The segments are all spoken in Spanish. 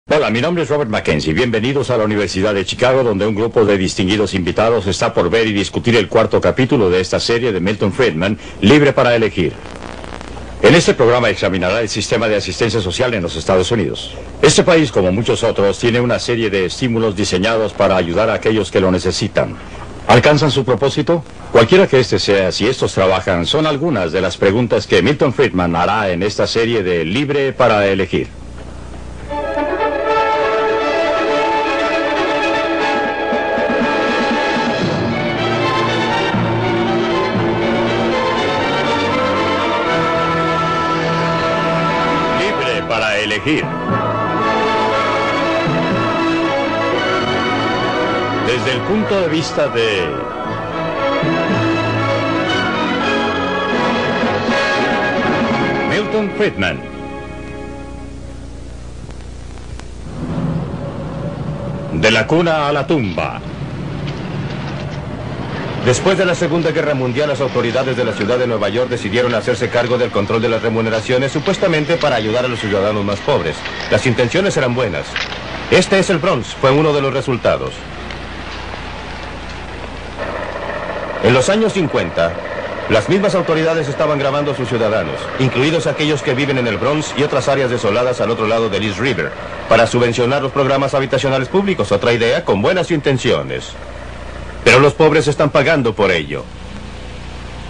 Hola, mi nombre es Robert Mackenzie. Bienvenidos a la Universidad de Chicago, donde un grupo de distinguidos invitados está por ver y discutir el cuarto capítulo de esta serie de Milton Friedman, Libre para Elegir. En este programa examinará el sistema de asistencia social en los Estados Unidos. Este país, como muchos otros, tiene una serie de estímulos diseñados para ayudar a aquellos que lo necesitan. ¿Alcanzan su propósito? Cualquiera que este sea, si estos trabajan, son algunas de las preguntas que Milton Friedman hará en esta serie de Libre para Elegir. Desde el punto de vista de Milton Friedman. De la cuna a la tumba. Después de la Segunda Guerra Mundial, las autoridades de la ciudad de Nueva York decidieron hacerse cargo del control de las remuneraciones, supuestamente para ayudar a los ciudadanos más pobres. Las intenciones eran buenas. Este es el Bronx, fue uno de los resultados. En los años 50, las mismas autoridades estaban grabando a sus ciudadanos, incluidos aquellos que viven en el Bronx y otras áreas desoladas al otro lado del East River, para subvencionar los programas habitacionales públicos, otra idea con buenas intenciones. Pero los pobres están pagando por ello.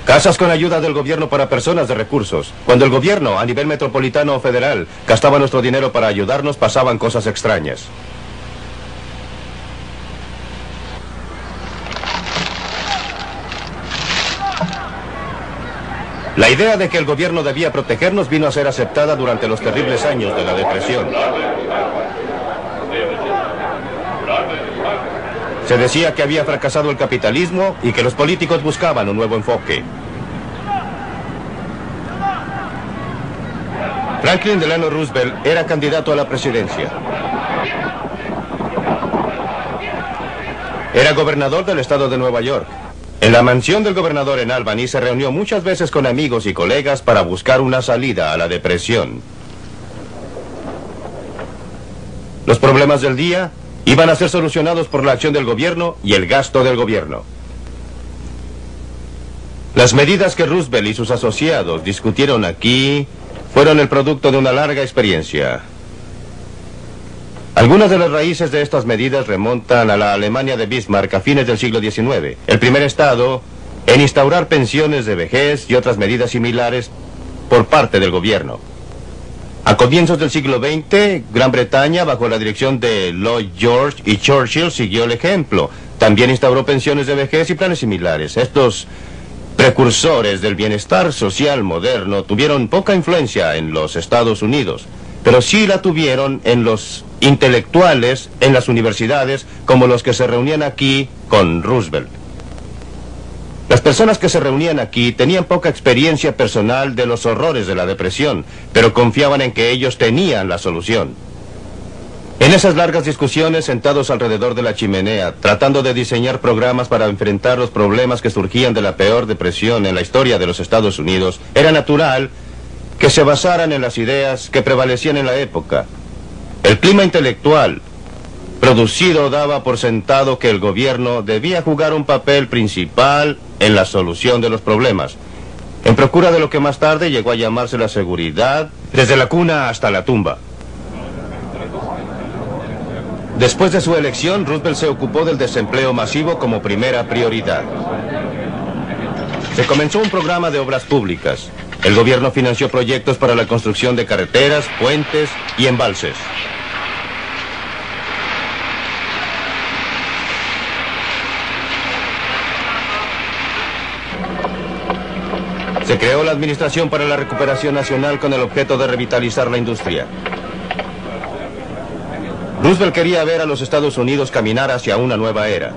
Casas con ayuda del gobierno para personas de recursos. Cuando el gobierno, a nivel metropolitano o federal, gastaba nuestro dinero para ayudarnos, pasaban cosas extrañas. La idea de que el gobierno debía protegernos vino a ser aceptada durante los terribles años de la depresión. Se decía que había fracasado el capitalismo y que los políticos buscaban un nuevo enfoque. Franklin Delano Roosevelt era candidato a la presidencia. Era gobernador del estado de Nueva York. En la mansión del gobernador en Albany se reunió muchas veces con amigos y colegas para buscar una salida a la depresión. Los problemas del día iban a ser solucionados por la acción del gobierno y el gasto del gobierno. Las medidas que Roosevelt y sus asociados discutieron aquí fueron el producto de una larga experiencia. Algunas de las raíces de estas medidas remontan a la Alemania de Bismarck a fines del siglo XIX, el primer estado en instaurar pensiones de vejez y otras medidas similares por parte del gobierno. A comienzos del siglo XX, Gran Bretaña, bajo la dirección de Lloyd George y Churchill, siguió el ejemplo. También instauró pensiones de vejez y planes similares. Estos precursores del bienestar social moderno tuvieron poca influencia en los Estados Unidos, pero sí la tuvieron en los intelectuales, en las universidades, como los que se reunían aquí con Roosevelt. Las personas que se reunían aquí tenían poca experiencia personal de los horrores de la depresión, pero confiaban en que ellos tenían la solución. En esas largas discusiones, sentados alrededor de la chimenea, tratando de diseñar programas para enfrentar los problemas que surgían de la peor depresión en la historia de los Estados Unidos, era natural que se basaran en las ideas que prevalecían en la época. El clima intelectual producido daba por sentado que el gobierno debía jugar un papel principal en la solución de los problemas, en procura de lo que más tarde llegó a llamarse la seguridad, desde la cuna hasta la tumba. Después de su elección, Roosevelt se ocupó del desempleo masivo como primera prioridad. Se comenzó un programa de obras públicas. El gobierno financió proyectos para la construcción de carreteras, puentes y embalses. Se creó la Administración para la Recuperación Nacional con el objeto de revitalizar la industria. Roosevelt quería ver a los Estados Unidos caminar hacia una nueva era.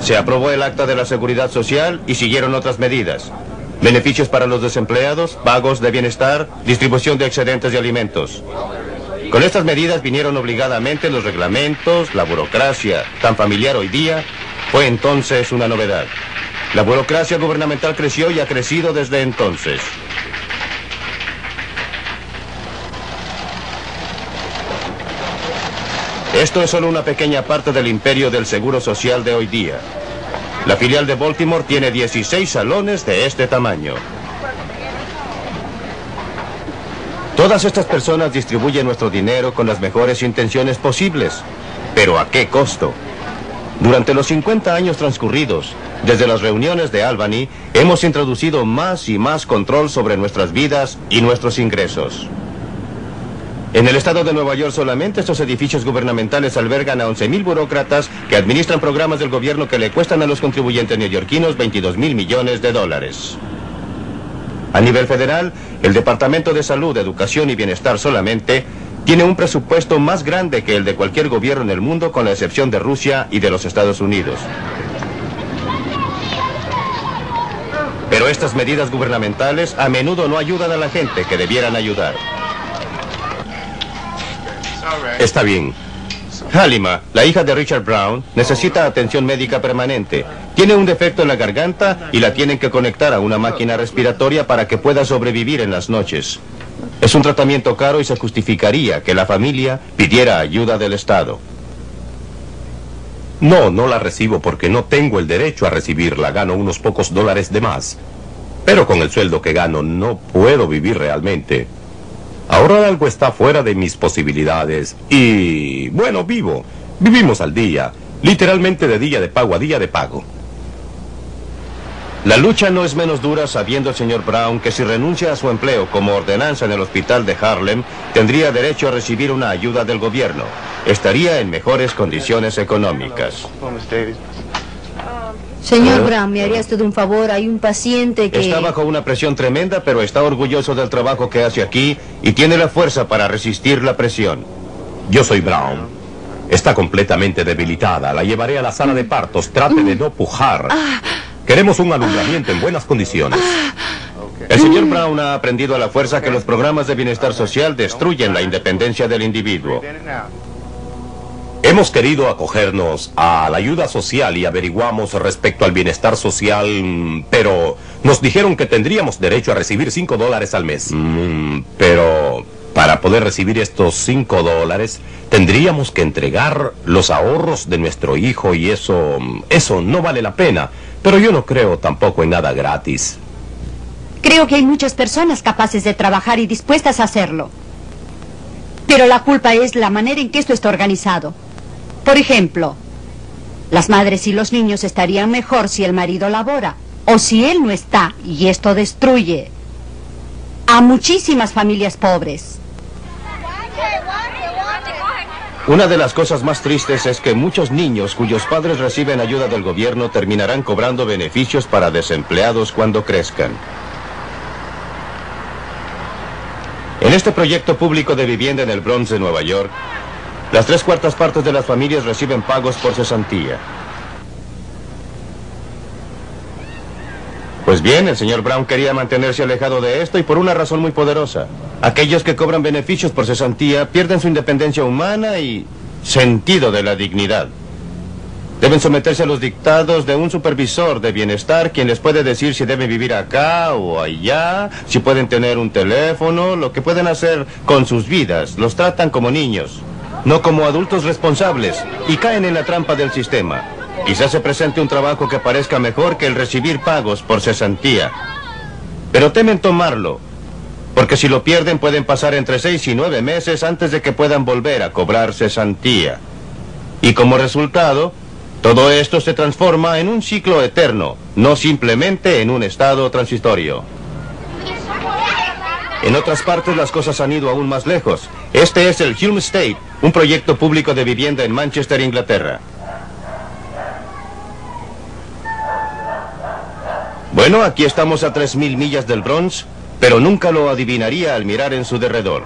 Se aprobó el Acta de la Seguridad Social y siguieron otras medidas. Beneficios para los desempleados, pagos de bienestar, distribución de excedentes de alimentos. Con estas medidas vinieron obligadamente los reglamentos, la burocracia, tan familiar hoy día, fue entonces una novedad. La burocracia gubernamental creció y ha crecido desde entonces. esto es solo una pequeña parte del imperio del seguro social de hoy día. La filial de Baltimore tiene 16 salones de este tamaño. Todas estas personas distribuyen nuestro dinero con las mejores intenciones posibles. ¿Pero a qué costo? Durante los 50 años transcurridos, desde las reuniones de Albany, hemos introducido más y más control sobre nuestras vidas y nuestros ingresos. En el estado de Nueva York solamente estos edificios gubernamentales albergan a 11.000 burócratas que administran programas del gobierno que le cuestan a los contribuyentes neoyorquinos 22.000 millones de dólares. A nivel federal, el Departamento de Salud, Educación y Bienestar solamente tiene un presupuesto más grande que el de cualquier gobierno en el mundo, con la excepción de Rusia y de los Estados Unidos. Pero estas medidas gubernamentales a menudo no ayudan a la gente que debieran ayudar. Está bien. Halima, la hija de Richard Brown, necesita atención médica permanente. Tiene un defecto en la garganta y la tienen que conectar a una máquina respiratoria para que pueda sobrevivir en las noches. Es un tratamiento caro y se justificaría que la familia pidiera ayuda del Estado. No la recibo porque no tengo el derecho a recibirla. Gano unos pocos dólares de más. Pero con el sueldo que gano no puedo vivir realmente. Ahorrar algo está fuera de mis posibilidades. Y, bueno, vivimos al día. Literalmente de día de pago a día de pago. La lucha no es menos dura sabiendo el señor Brown que si renuncia a su empleo como ordenanza en el hospital de Harlem, tendría derecho a recibir una ayuda del gobierno. Estaría en mejores condiciones económicas. Señor Brown, ¿me haría usted un favor? Hay un paciente que... Está bajo una presión tremenda, pero está orgulloso del trabajo que hace aquí y tiene la fuerza para resistir la presión. Yo soy Brown. Está completamente debilitada. La llevaré a la sala de partos. Trate de no pujar. Queremos un alumbramiento en buenas condiciones. El señor Brown ha aprendido a la fuerza que los programas de bienestar social destruyen la independencia del individuo. Hemos querido acogernos a la ayuda social y averiguamos respecto al bienestar social, pero nos dijeron que tendríamos derecho a recibir $5 al mes. Pero para poder recibir estos $5, tendríamos que entregar los ahorros de nuestro hijo y eso no vale la pena. Pero yo no creo tampoco en nada gratis. Creo que hay muchas personas capaces de trabajar y dispuestas a hacerlo. Pero la culpa es la manera en que esto está organizado. Por ejemplo, las madres y los niños estarían mejor si el marido labora, o si él no está, y esto destruye a muchísimas familias pobres. Una de las cosas más tristes es que muchos niños cuyos padres reciben ayuda del gobierno terminarán cobrando beneficios para desempleados cuando crezcan. En este proyecto público de vivienda en el Bronx de Nueva York, las 3/4 partes de las familias reciben pagos por cesantía. Pues bien, el señor Brown quería mantenerse alejado de esto y por una razón muy poderosa. Aquellos que cobran beneficios por cesantía pierden su independencia humana y sentido de la dignidad. Deben someterse a los dictados de un supervisor de bienestar, quien les puede decir si deben vivir acá o allá, si pueden tener un teléfono, lo que pueden hacer con sus vidas. Los tratan como niños, no como adultos responsables, y caen en la trampa del sistema. Quizás se presente un trabajo que parezca mejor que el recibir pagos por cesantía, pero temen tomarlo, porque si lo pierden pueden pasar entre 6 y 9 meses antes de que puedan volver a cobrar cesantía. Y como resultado, todo esto se transforma en un ciclo eterno, no simplemente en un estado transitorio. En otras partes las cosas han ido aún más lejos. Este es el Hulme Estate, un proyecto público de vivienda en Manchester, Inglaterra. Bueno, aquí estamos a 3.000 millas del Bronx, pero nunca lo adivinaría al mirar en su derredor.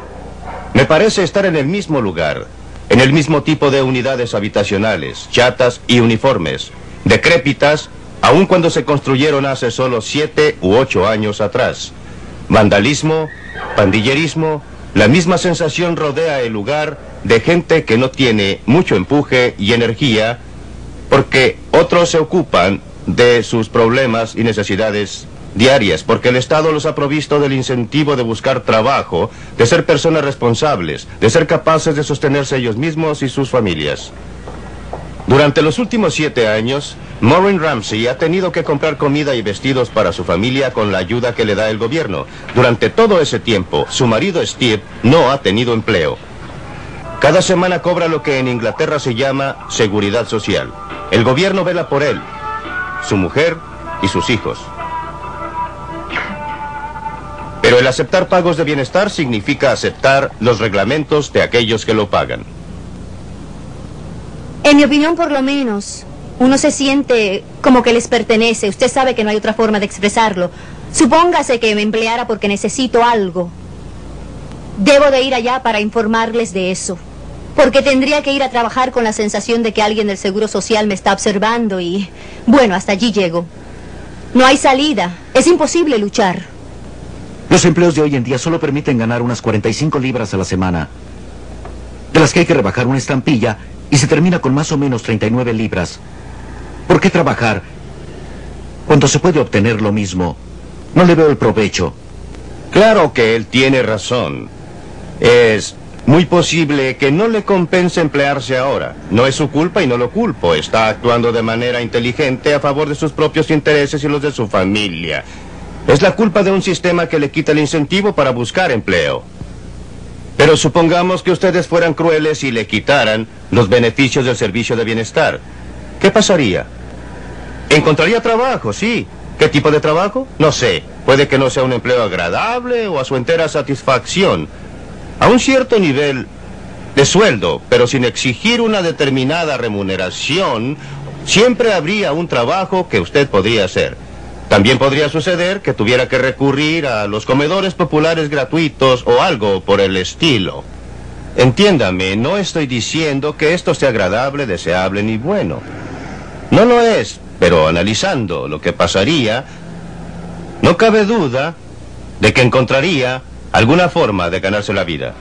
Me parece estar en el mismo lugar, en el mismo tipo de unidades habitacionales, chatas y uniformes, decrépitas, aun cuando se construyeron hace solo 7 u 8 años atrás. Vandalismo, pandillerismo, la misma sensación rodea el lugar de gente que no tiene mucho empuje y energía, porque otros se ocupan de sus problemas y necesidades diarias, porque el Estado los ha provisto del incentivo de buscar trabajo, de ser personas responsables, de ser capaces de sostenerse ellos mismos y sus familias. Durante los últimos 7 años, Maureen Ramsey ha tenido que comprar comida y vestidos para su familia con la ayuda que le da el gobierno. Durante todo ese tiempo, su marido Steve no ha tenido empleo. Cada semana cobra lo que en Inglaterra se llama seguridad social. El gobierno vela por él, su mujer y sus hijos. Pero el aceptar pagos de bienestar significa aceptar los reglamentos de aquellos que lo pagan. En mi opinión, por lo menos, uno se siente como que les pertenece. Usted sabe que no hay otra forma de expresarlo. Supóngase que me empleara porque necesito algo. Debo de ir allá para informarles de eso. Porque tendría que ir a trabajar con la sensación de que alguien del Seguro Social me está observando y... bueno, hasta allí llego. No hay salida. Es imposible luchar. Los empleos de hoy en día solo permiten ganar unas 45 libras a la semana, de las que hay que rebajar una estampilla y se termina con más o menos 39 libras. ¿Por qué trabajar cuando se puede obtener lo mismo? No le veo el provecho. Claro que él tiene razón. Es muy posible que no le compense emplearse ahora. No es su culpa y no lo culpo. Está actuando de manera inteligente a favor de sus propios intereses y los de su familia. Es la culpa de un sistema que le quita el incentivo para buscar empleo. Pero supongamos que ustedes fueran crueles y le quitaran los beneficios del servicio de bienestar. ¿Qué pasaría? Encontraría trabajo, sí. ¿Qué tipo de trabajo? No sé. Puede que no sea un empleo agradable o a su entera satisfacción. A un cierto nivel de sueldo, pero sin exigir una determinada remuneración, siempre habría un trabajo que usted podría hacer. También podría suceder que tuviera que recurrir a los comedores populares gratuitos o algo por el estilo. Entiéndame, no estoy diciendo que esto sea agradable, deseable ni bueno. No lo es, pero analizando lo que pasaría, no cabe duda de que encontraría alguna forma de ganarse la vida.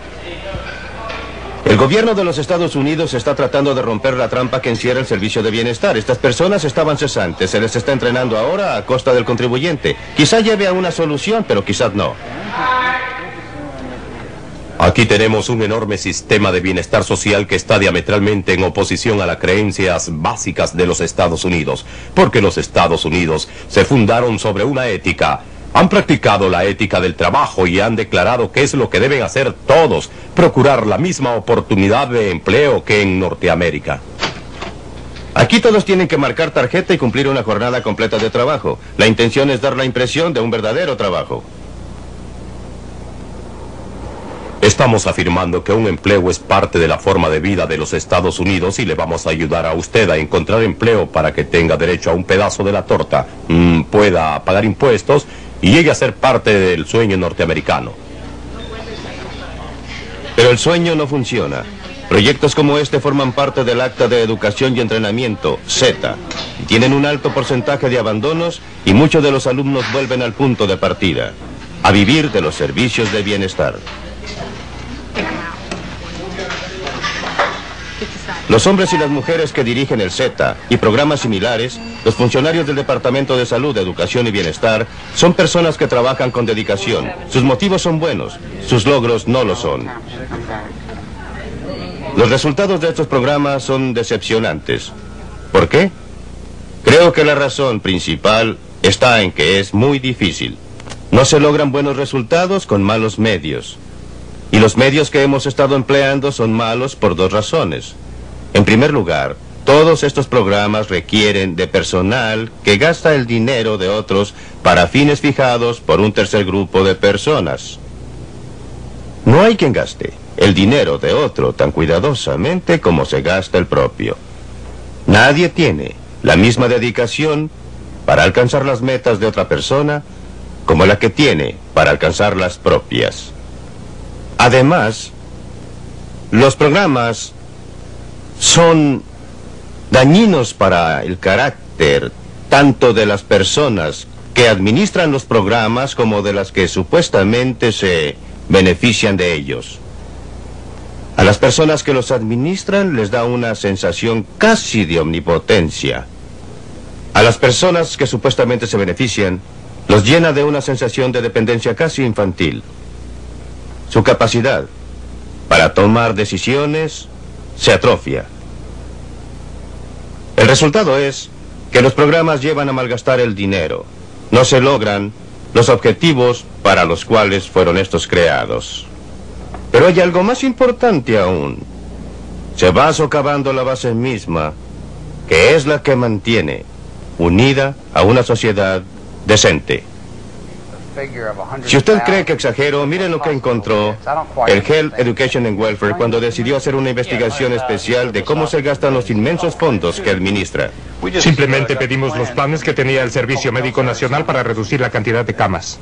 El gobierno de los Estados Unidos está tratando de romper la trampa que encierra el servicio de bienestar. Estas personas estaban cesantes, se les está entrenando ahora a costa del contribuyente. Quizá lleve a una solución, pero quizás no. Aquí tenemos un enorme sistema de bienestar social que está diametralmente en oposición a las creencias básicas de los Estados Unidos, porque los Estados Unidos se fundaron sobre una ética. Han practicado la ética del trabajo y han declarado que es lo que deben hacer todos, procurar la misma oportunidad de empleo que en Norteamérica. Aquí todos tienen que marcar tarjeta y cumplir una jornada completa de trabajo. La intención es dar la impresión de un verdadero trabajo. Estamos afirmando que un empleo es parte de la forma de vida de los Estados Unidos y le vamos a ayudar a usted a encontrar empleo para que tenga derecho a un pedazo de la torta, pueda pagar impuestos y llegue a ser parte del sueño norteamericano. Pero el sueño no funciona. Proyectos como este forman parte del Acta de Educación y Entrenamiento, Z, y tienen un alto porcentaje de abandonos y muchos de los alumnos vuelven al punto de partida, a vivir de los servicios de bienestar. Los hombres y las mujeres que dirigen el Z y programas similares, los funcionarios del Departamento de Salud, Educación y Bienestar, son personas que trabajan con dedicación. Sus motivos son buenos, sus logros no lo son. Los resultados de estos programas son decepcionantes. ¿Por qué? Creo que la razón principal está en que es muy difícil. No se logran buenos resultados con malos medios. Y los medios que hemos estado empleando son malos por 2 razones. En primer lugar, todos estos programas requieren de personal que gasta el dinero de otros para fines fijados por un tercer grupo de personas. No hay quien gaste el dinero de otro tan cuidadosamente como se gasta el propio. Nadie tiene la misma dedicación para alcanzar las metas de otra persona como la que tiene para alcanzar las propias. Además, los programas son dañinos para el carácter tanto de las personas que administran los programas como de las que supuestamente se benefician de ellos. A las personas que los administran les da una sensación casi de omnipotencia. A las personas que supuestamente se benefician los llena de una sensación de dependencia casi infantil. Su capacidad para tomar decisiones se atrofia. El resultado es que los programas llevan a malgastar el dinero. No se logran los objetivos para los cuales fueron estos creados. Pero hay algo más importante aún. Se va socavando la base misma, que es la que mantiene unida a una sociedad decente. Si usted cree que exagero, miren lo que encontró el Health, Education and Welfare cuando decidió hacer una investigación especial de cómo se gastan los inmensos fondos que administra. Simplemente pedimos los planes que tenía el Servicio Médico Nacional para reducir la cantidad de camas.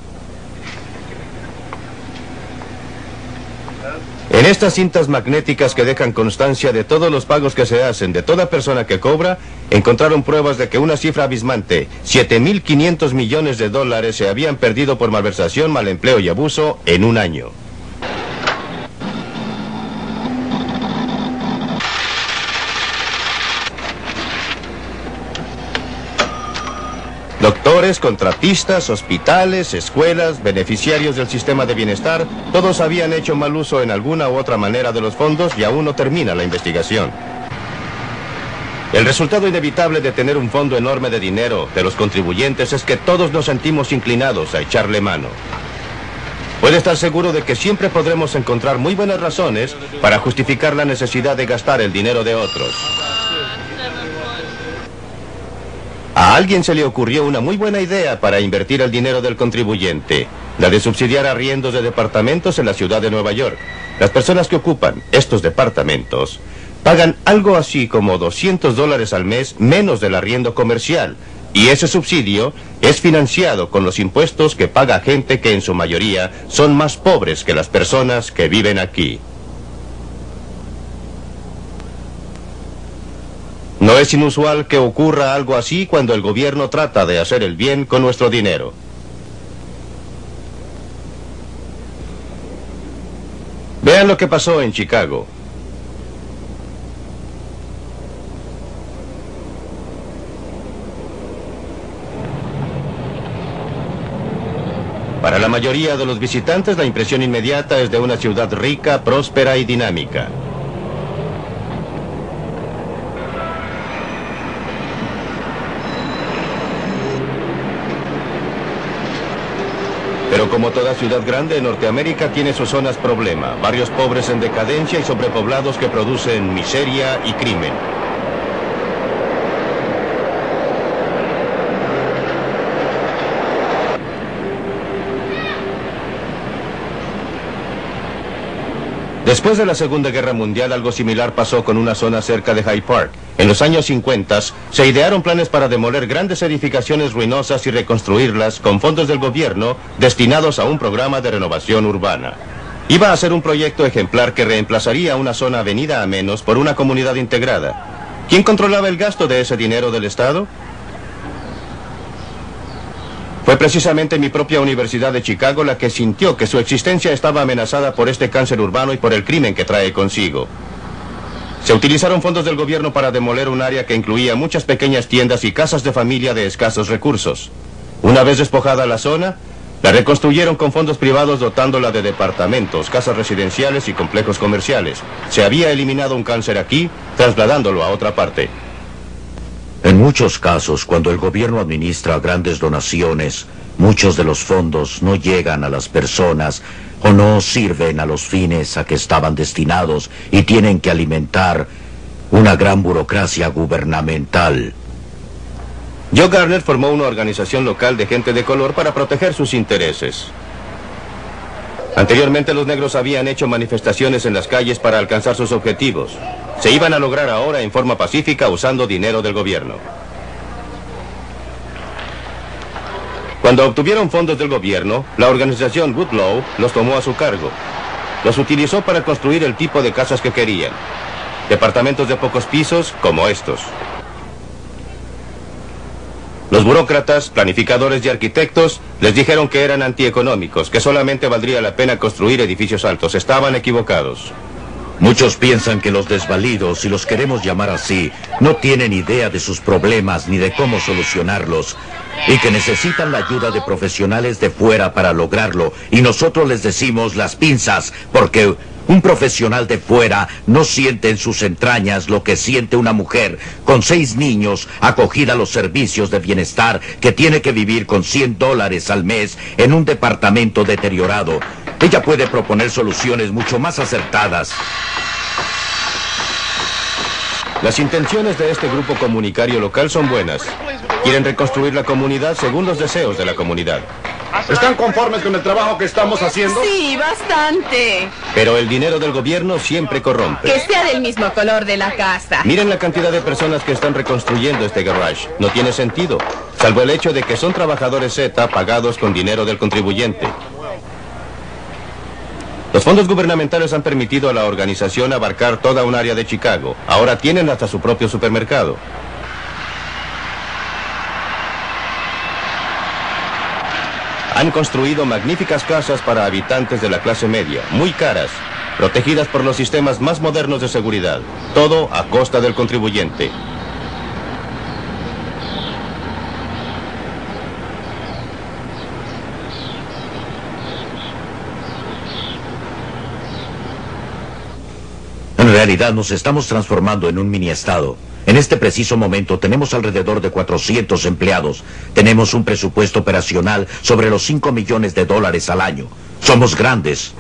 En estas cintas magnéticas que dejan constancia de todos los pagos que se hacen de toda persona que cobra, encontraron pruebas de que una cifra abismante, 7.500 millones de dólares, se habían perdido por malversación, mal empleo y abuso en un año. Doctores, contratistas, hospitales, escuelas, beneficiarios del sistema de bienestar, todos habían hecho mal uso en alguna u otra manera de los fondos y aún no termina la investigación. El resultado inevitable de tener un fondo enorme de dinero de los contribuyentes es que todos nos sentimos inclinados a echarle mano. Puede estar seguro de que siempre podremos encontrar muy buenas razones para justificar la necesidad de gastar el dinero de otros. A alguien se le ocurrió una muy buena idea para invertir el dinero del contribuyente, la de subsidiar arriendos de departamentos en la ciudad de Nueva York. Las personas que ocupan estos departamentos pagan algo así como $200 al mes menos del arriendo comercial, y ese subsidio es financiado con los impuestos que paga gente que en su mayoría son más pobres que las personas que viven aquí. No es inusual que ocurra algo así cuando el gobierno trata de hacer el bien con nuestro dinero. Vean lo que pasó en Chicago. Para la mayoría de los visitantes, la impresión inmediata es de una ciudad rica, próspera y dinámica. Pero como toda ciudad grande en Norteamérica tiene sus zonas problema, barrios pobres en decadencia y sobrepoblados que producen miseria y crimen. Después de la Segunda Guerra Mundial, algo similar pasó con una zona cerca de Hyde Park. En los años 50 se idearon planes para demoler grandes edificaciones ruinosas y reconstruirlas con fondos del gobierno destinados a un programa de renovación urbana. Iba a ser un proyecto ejemplar que reemplazaría una zona venida a menos por una comunidad integrada. ¿Quién controlaba el gasto de ese dinero del Estado? Fue precisamente mi propia Universidad de Chicago la que sintió que su existencia estaba amenazada por este cáncer urbano y por el crimen que trae consigo. Se utilizaron fondos del gobierno para demoler un área que incluía muchas pequeñas tiendas y casas de familia de escasos recursos. Una vez despojada la zona, la reconstruyeron con fondos privados dotándola de departamentos, casas residenciales y complejos comerciales. Se había eliminado un cáncer aquí, trasladándolo a otra parte. En muchos casos, cuando el gobierno administra grandes donaciones, muchos de los fondos no llegan a las personas o no sirven a los fines a que estaban destinados y tienen que alimentar una gran burocracia gubernamental. Joe Garner formó una organización local de gente de color para proteger sus intereses. Anteriormente los negros habían hecho manifestaciones en las calles para alcanzar sus objetivos. Se iban a lograr ahora en forma pacífica usando dinero del gobierno. Cuando obtuvieron fondos del gobierno, la organización Woodlaw los tomó a su cargo. Los utilizó para construir el tipo de casas que querían. Departamentos de pocos pisos como estos. Los burócratas, planificadores y arquitectos les dijeron que eran antieconómicos, que solamente valdría la pena construir edificios altos. Estaban equivocados. Muchos piensan que los desvalidos, si los queremos llamar así, no tienen idea de sus problemas ni de cómo solucionarlos, y que necesitan la ayuda de profesionales de fuera para lograrlo, y nosotros les decimos las pinzas, porque un profesional de fuera no siente en sus entrañas lo que siente una mujer con 6 niños acogida a los servicios de bienestar que tiene que vivir con $100 al mes en un departamento deteriorado. Ella puede proponer soluciones mucho más acertadas. Las intenciones de este grupo comunitario local son buenas. Quieren reconstruir la comunidad según los deseos de la comunidad. ¿Están conformes con el trabajo que estamos haciendo? Sí, bastante. Pero el dinero del gobierno siempre corrompe. Que sea del mismo color de la casa. Miren la cantidad de personas que están reconstruyendo este garage. No tiene sentido, salvo el hecho de que son trabajadores Z pagados con dinero del contribuyente. Los fondos gubernamentales han permitido a la organización abarcar toda un área de Chicago. Ahora tienen hasta su propio supermercado. Han construido magníficas casas para habitantes de la clase media, muy caras, protegidas por los sistemas más modernos de seguridad. Todo a costa del contribuyente. En realidad nos estamos transformando en un mini-estado. En este preciso momento tenemos alrededor de 400 empleados. Tenemos un presupuesto operacional sobre los $5 millones al año. Somos grandes.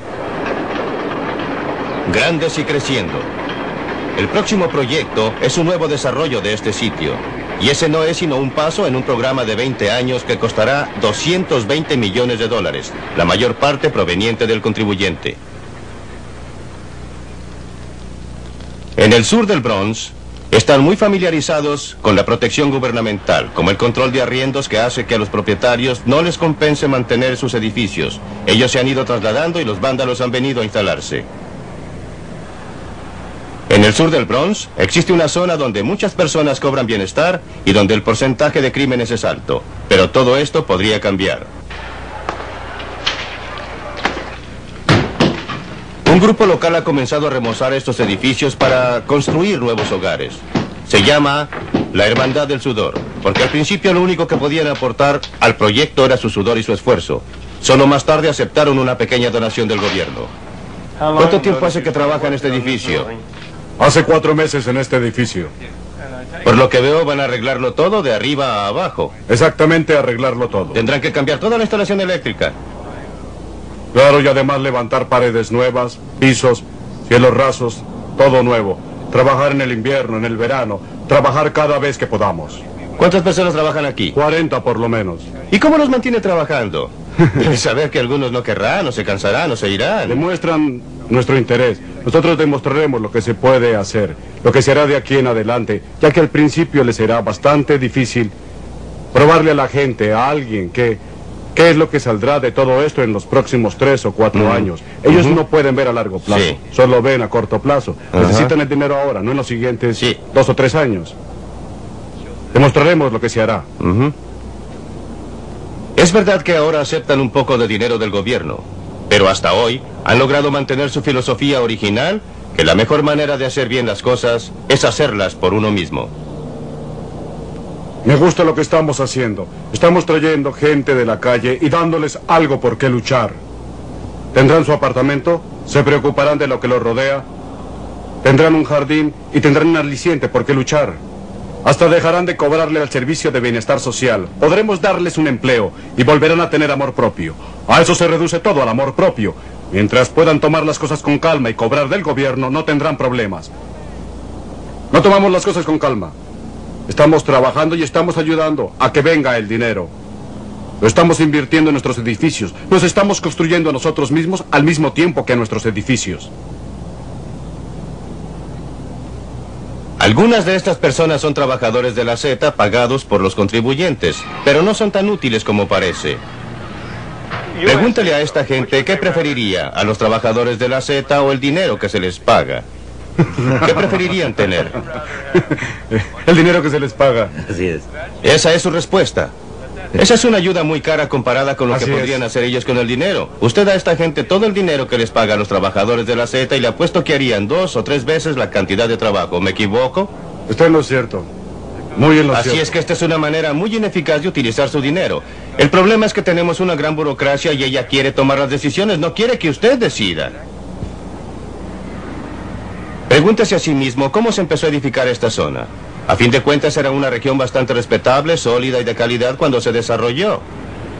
Grandes y creciendo. El próximo proyecto es un nuevo desarrollo de este sitio. Y ese no es sino un paso en un programa de 20 años que costará $220 millones, la mayor parte proveniente del contribuyente. En el sur del Bronx, están muy familiarizados con la protección gubernamental, como el control de arriendos que hace que a los propietarios no les compense mantener sus edificios. Ellos se han ido trasladando y los vándalos han venido a instalarse. En el sur del Bronx existe una zona donde muchas personas cobran bienestar y donde el porcentaje de crímenes es alto. Pero todo esto podría cambiar. Un grupo local ha comenzado a remozar estos edificios para construir nuevos hogares. Se llama la Hermandad del Sudor, porque al principio lo único que podían aportar al proyecto era su sudor y su esfuerzo. Solo más tarde aceptaron una pequeña donación del gobierno. ¿Cuánto tiempo hace que trabaja en este edificio? Hace 4 meses en este edificio. Por lo que veo, van a arreglarlo todo de arriba a abajo. Exactamente, arreglarlo todo. Tendrán que cambiar toda la instalación eléctrica. Claro, y además levantar paredes nuevas, pisos, cielos rasos, todo nuevo. Trabajar en el invierno, en el verano, trabajar cada vez que podamos. ¿Cuántas personas trabajan aquí? 40 por lo menos. ¿Y cómo los mantiene trabajando? Debe saber que algunos no querrán, o se cansarán, o se irán. Demuestran nuestro interés. Nosotros demostraremos lo que se puede hacer, lo que se hará de aquí en adelante, ya que al principio les será bastante difícil probarle a la gente, a alguien, qué es lo que saldrá de todo esto en los próximos 3 o 4 años. Ellos no pueden ver a largo plazo, solo ven a corto plazo. Necesitan el dinero ahora, no en los siguientes 2 o 3 años. Demostraremos lo que se hará. Es verdad que ahora aceptan un poco de dinero del gobierno, pero hasta hoy han logrado mantener su filosofía original, que la mejor manera de hacer bien las cosas es hacerlas por uno mismo. Me gusta lo que estamos haciendo. Estamos trayendo gente de la calle y dándoles algo por qué luchar. Tendrán su apartamento, se preocuparán de lo que los rodea, tendrán un jardín y tendrán un aliciente por qué luchar. Hasta dejarán de cobrarle al servicio de bienestar social. Podremos darles un empleo y volverán a tener amor propio. A eso se reduce todo, al amor propio. Mientras puedan tomar las cosas con calma y cobrar del gobierno, no tendrán problemas. No tomamos las cosas con calma. Estamos trabajando y estamos ayudando a que venga el dinero. Lo estamos invirtiendo en nuestros edificios. Nos estamos construyendo a nosotros mismos al mismo tiempo que a nuestros edificios. Algunas de estas personas son trabajadores de la Z pagados por los contribuyentes, pero no son tan útiles como parece. Pregúntale a esta gente qué preferiría, a los trabajadores de la Z o el dinero que se les paga. ¿Qué preferirían tener? El dinero que se les paga. Así es. Esa es su respuesta. Esa es una ayuda muy cara comparada con lo que podrían hacer ellos con el dinero. Usted da a esta gente todo el dinero que les paga a los trabajadores de la Z y le apuesto que harían 2 o 3 veces la cantidad de trabajo. ¿Me equivoco? Está en lo cierto. Muy en lo cierto. Así es que esta es una manera muy ineficaz de utilizar su dinero. El problema es que tenemos una gran burocracia y ella quiere tomar las decisiones, no quiere que usted decida. Pregúntese a sí mismo cómo se empezó a edificar esta zona. A fin de cuentas era una región bastante respetable, sólida y de calidad cuando se desarrolló.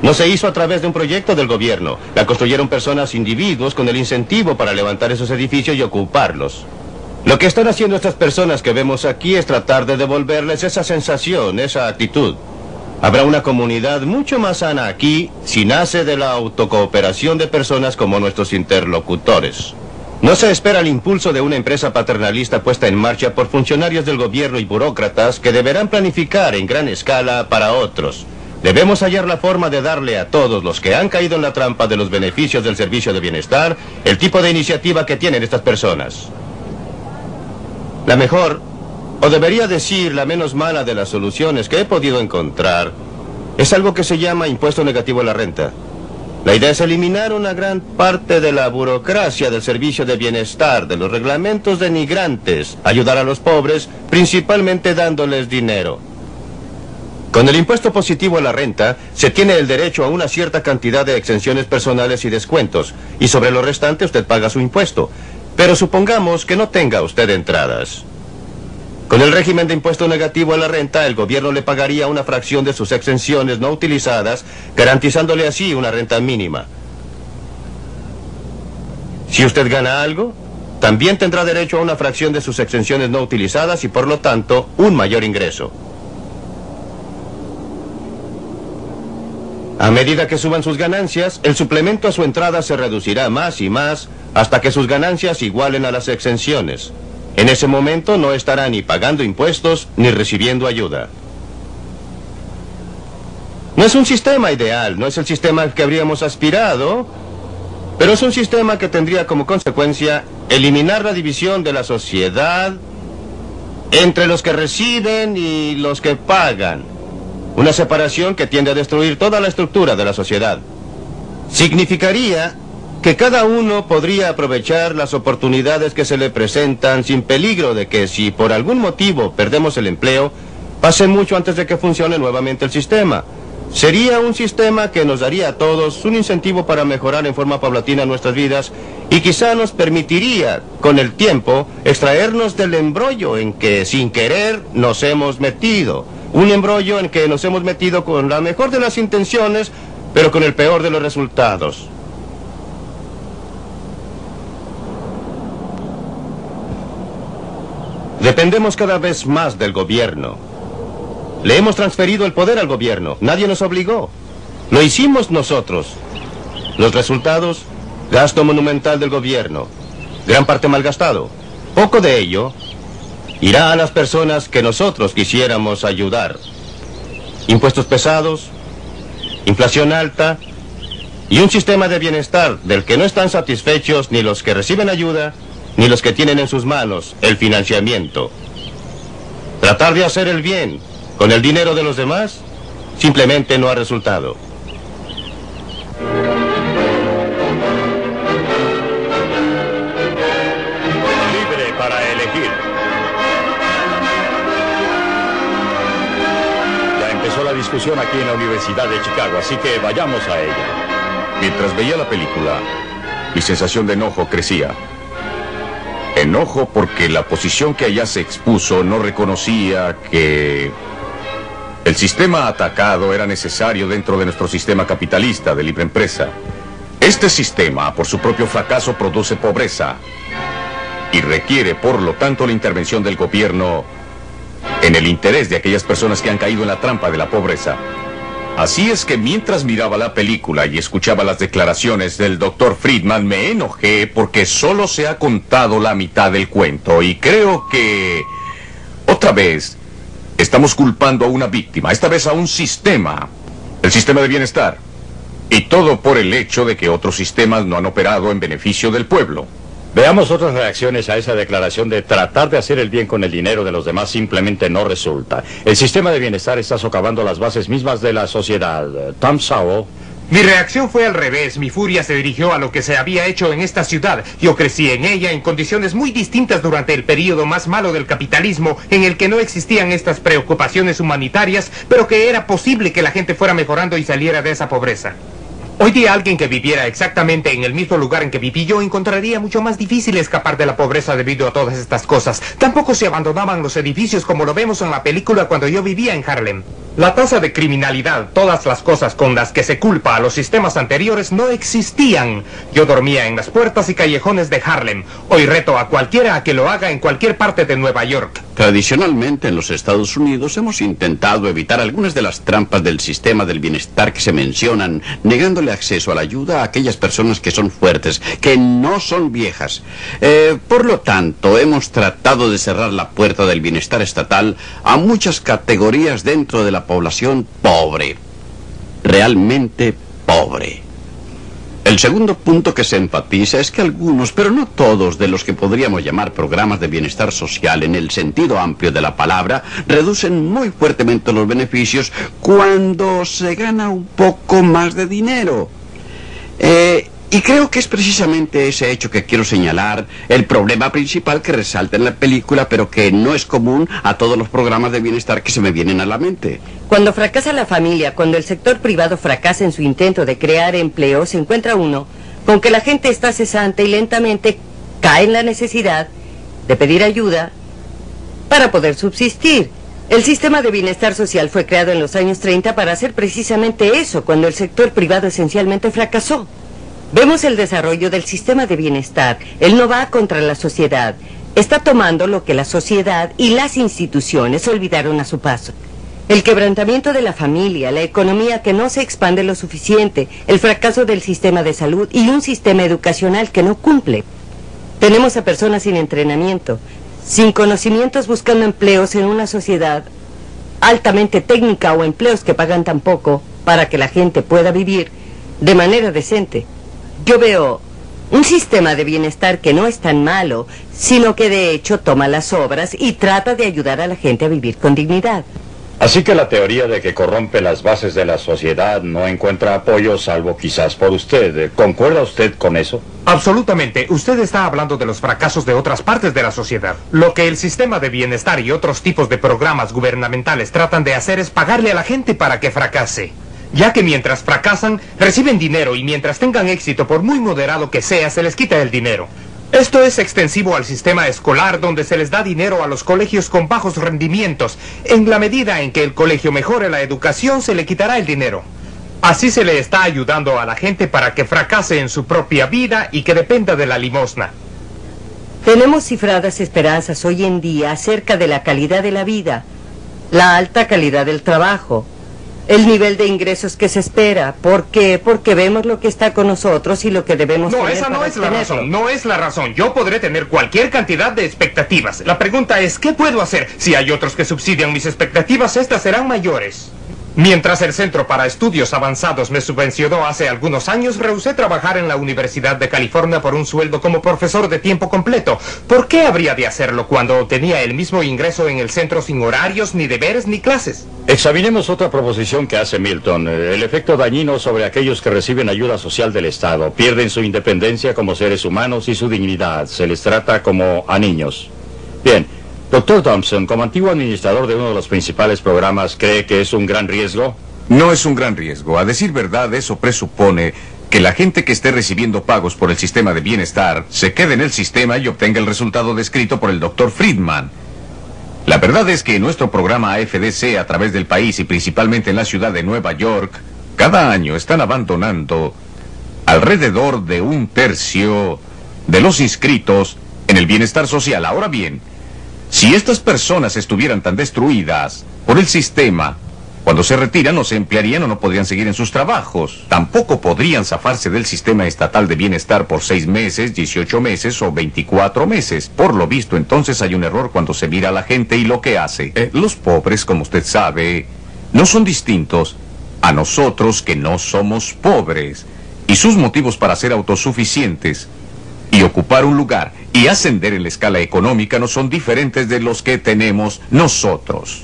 No se hizo a través de un proyecto del gobierno. La construyeron personas, individuos, con el incentivo para levantar esos edificios y ocuparlos. Lo que están haciendo estas personas que vemos aquí es tratar de devolverles esa sensación, esa actitud. Habrá una comunidad mucho más sana aquí si nace de la autocooperación de personas como nuestros interlocutores. No se espera el impulso de una empresa paternalista puesta en marcha por funcionarios del gobierno y burócratas que deberán planificar en gran escala para otros. Debemos hallar la forma de darle a todos los que han caído en la trampa de los beneficios del servicio de bienestar el tipo de iniciativa que tienen estas personas. La mejor, o debería decir la menos mala de las soluciones que he podido encontrar, es algo que se llama impuesto negativo a la renta. La idea es eliminar una gran parte de la burocracia del servicio de bienestar, de los reglamentos denigrantes, ayudar a los pobres, principalmente dándoles dinero. Con el impuesto positivo a la renta, se tiene el derecho a una cierta cantidad de exenciones personales y descuentos, y sobre lo restante usted paga su impuesto. Pero supongamos que no tenga usted entradas. Con el régimen de impuesto negativo a la renta, el gobierno le pagaría una fracción de sus exenciones no utilizadas, garantizándole así una renta mínima. Si usted gana algo, también tendrá derecho a una fracción de sus exenciones no utilizadas y por lo tanto, un mayor ingreso. A medida que suban sus ganancias, el suplemento a su entrada se reducirá más y más hasta que sus ganancias igualen a las exenciones. En ese momento no estará ni pagando impuestos ni recibiendo ayuda. No es un sistema ideal, no es el sistema al que habríamos aspirado, pero es un sistema que tendría como consecuencia eliminar la división de la sociedad entre los que reciben y los que pagan. Una separación que tiende a destruir toda la estructura de la sociedad. Significaría que cada uno podría aprovechar las oportunidades que se le presentan sin peligro de que si por algún motivo perdemos el empleo, pase mucho antes de que funcione nuevamente el sistema. Sería un sistema que nos daría a todos un incentivo para mejorar en forma paulatina nuestras vidas y quizá nos permitiría, con el tiempo, extraernos del embrollo en que sin querer nos hemos metido. Un embrollo en que nos hemos metido con la mejor de las intenciones, pero con el peor de los resultados. Dependemos cada vez más del gobierno. Le hemos transferido el poder al gobierno. Nadie nos obligó. Lo hicimos nosotros. Los resultados, gasto monumental del gobierno. Gran parte malgastado. Poco de ello irá a las personas que nosotros quisiéramos ayudar. Impuestos pesados, inflación alta y un sistema de bienestar del que no están satisfechos ni los que reciben ayuda, ni los que tienen en sus manos el financiamiento. Tratar de hacer el bien con el dinero de los demás simplemente no ha resultado. Libre para elegir. Ya empezó la discusión aquí en la Universidad de Chicago, así que vayamos a ella. Mientras veía la película, mi sensación de enojo crecía. Enojo porque la posición que allá se expuso no reconocía que el sistema atacado era necesario dentro de nuestro sistema capitalista de libre empresa. Este sistema, por su propio fracaso, produce pobreza y requiere, por lo tanto, la intervención del gobierno en el interés de aquellas personas que han caído en la trampa de la pobreza. Así es que mientras miraba la película y escuchaba las declaraciones del Dr. Friedman, me enojé porque solo se ha contado la mitad del cuento y creo que, otra vez, estamos culpando a una víctima, esta vez a un sistema, el sistema de bienestar, y todo por el hecho de que otros sistemas no han operado en beneficio del pueblo. Veamos otras reacciones a esa declaración de tratar de hacer el bien con el dinero de los demás simplemente no resulta. El sistema de bienestar está socavando las bases mismas de la sociedad. Tom Sowell. Mi reacción fue al revés. Mi furia se dirigió a lo que se había hecho en esta ciudad. Yo crecí en ella en condiciones muy distintas durante el período más malo del capitalismo, en el que no existían estas preocupaciones humanitarias, pero que era posible que la gente fuera mejorando y saliera de esa pobreza. Hoy día alguien que viviera exactamente en el mismo lugar en que viví yo encontraría mucho más difícil escapar de la pobreza debido a todas estas cosas. Tampoco se abandonaban los edificios como lo vemos en la película cuando yo vivía en Harlem. La tasa de criminalidad, todas las cosas con las que se culpa a los sistemas anteriores no existían. Yo dormía en las puertas y callejones de Harlem. Hoy reto a cualquiera a que lo haga en cualquier parte de Nueva York. Tradicionalmente en los Estados Unidos hemos intentado evitar algunas de las trampas del sistema del bienestar que se mencionan, negándole acceso a la ayuda a aquellas personas que son fuertes, que no son viejas. Por lo tanto, hemos tratado de cerrar la puerta del bienestar estatal a muchas categorías dentro de la población pobre, realmente pobre. El segundo punto que se enfatiza es que algunos, pero no todos, de los que podríamos llamar programas de bienestar social en el sentido amplio de la palabra, reducen muy fuertemente los beneficios cuando se gana un poco más de dinero. Y creo que es precisamente ese hecho que quiero señalar, el problema principal que resalta en la película, pero que no es común a todos los programas de bienestar que se me vienen a la mente. Cuando fracasa la familia, cuando el sector privado fracasa en su intento de crear empleo, se encuentra uno con que la gente está cesante y lentamente cae en la necesidad de pedir ayuda para poder subsistir. El sistema de bienestar social fue creado en los años 30 para hacer precisamente eso, cuando el sector privado esencialmente fracasó. Vemos el desarrollo del sistema de bienestar. Él no va contra la sociedad. Está tomando lo que la sociedad y las instituciones olvidaron a su paso. El quebrantamiento de la familia, la economía que no se expande lo suficiente, el fracaso del sistema de salud y un sistema educacional que no cumple. Tenemos a personas sin entrenamiento, sin conocimientos buscando empleos en una sociedad altamente técnica o empleos que pagan tan poco para que la gente pueda vivir de manera decente. Yo veo un sistema de bienestar que no es tan malo, sino que de hecho toma las obras y trata de ayudar a la gente a vivir con dignidad. Así que la teoría de que corrompe las bases de la sociedad no encuentra apoyo, salvo quizás por usted. ¿Concuerda usted con eso? Absolutamente. Usted está hablando de los fracasos de otras partes de la sociedad. Lo que el sistema de bienestar y otros tipos de programas gubernamentales tratan de hacer es pagarle a la gente para que fracase. Ya que mientras fracasan, reciben dinero y mientras tengan éxito, por muy moderado que sea, se les quita el dinero. Esto es extensivo al sistema escolar, donde se les da dinero a los colegios con bajos rendimientos. En la medida en que el colegio mejore la educación, se le quitará el dinero. Así se le está ayudando a la gente para que fracase en su propia vida y que dependa de la limosna. Tenemos cifradas esperanzas hoy en día acerca de la calidad de la vida, la alta calidad del trabajo, el nivel de ingresos que se espera. ¿Por qué? Porque vemos lo que está con nosotros y lo que debemos tener. No, esa no es la razón, no es la razón. Yo podré tener cualquier cantidad de expectativas. La pregunta es, ¿qué puedo hacer? Si hay otros que subsidian mis expectativas, estas serán mayores. Mientras el Centro para Estudios Avanzados me subvencionó hace algunos años, rehusé trabajar en la Universidad de California por un sueldo como profesor de tiempo completo. ¿Por qué habría de hacerlo cuando tenía el mismo ingreso en el centro sin horarios, ni deberes, ni clases? Examinemos otra proposición que hace Milton, el efecto dañino sobre aquellos que reciben ayuda social del Estado. Pierden su independencia como seres humanos y su dignidad. Se les trata como a niños. Bien. Dr. Thompson, como antiguo administrador de uno de los principales programas, ¿cree que es un gran riesgo? No es un gran riesgo. A decir verdad, eso presupone que la gente que esté recibiendo pagos por el sistema de bienestar se quede en el sistema y obtenga el resultado descrito por el Dr. Friedman. La verdad es que nuestro programa AFDC a través del país y principalmente en la ciudad de Nueva York, cada año están abandonando alrededor de 1/3 de los inscritos en el bienestar social. Ahora bien, si estas personas estuvieran tan destruidas por el sistema, cuando se retiran no se emplearían o no podrían seguir en sus trabajos. Tampoco podrían zafarse del sistema estatal de bienestar por 6 meses, 18 meses o 24 meses. Por lo visto, entonces hay un error cuando se mira a la gente y lo que hace. Los pobres, como usted sabe, no son distintos a nosotros que no somos pobres. Y sus motivos para ser autosuficientes Y ocupar un lugar y ascender en la escala económica no son diferentes de los que tenemos nosotros.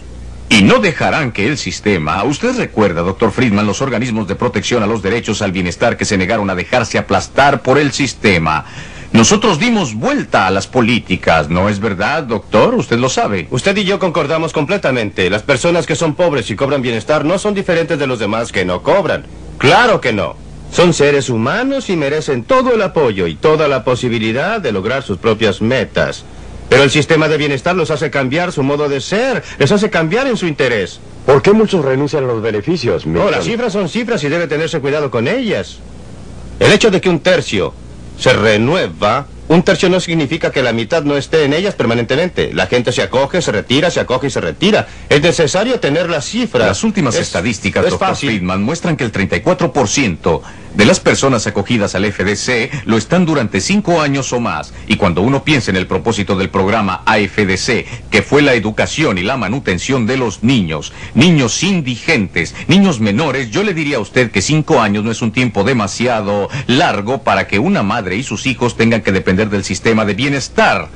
Y no dejarán que el sistema... Usted recuerda, doctor Friedman, los organismos de protección a los derechos al bienestar que se negaron a dejarse aplastar por el sistema. Nosotros dimos vuelta a las políticas, ¿no es verdad, doctor? Usted lo sabe. Usted y yo concordamos completamente. Las personas que son pobres y cobran bienestar no son diferentes de los demás que no cobran. ¡Claro que no! Son seres humanos y merecen todo el apoyo y toda la posibilidad de lograr sus propias metas. Pero el sistema de bienestar los hace cambiar su modo de ser, les hace cambiar en su interés. ¿Por qué muchos renuncian a los beneficios, Milton? No, las cifras son cifras y debe tenerse cuidado con ellas. El hecho de que un tercio se renueva, un tercio no significa que la mitad no esté en ellas permanentemente. La gente se acoge, se retira, se acoge y se retira. Es necesario tener las cifras. Las últimas estadísticas, doctor Friedman, muestran que el 34% de las personas acogidas al FDC lo están durante 5 años o más. Y cuando uno piensa en el propósito del programa AFDC, que fue la educación y la manutención de los niños, niños indigentes, niños menores, yo le diría a usted que 5 años no es un tiempo demasiado largo para que una madre y sus hijos tengan que depender del sistema de bienestar.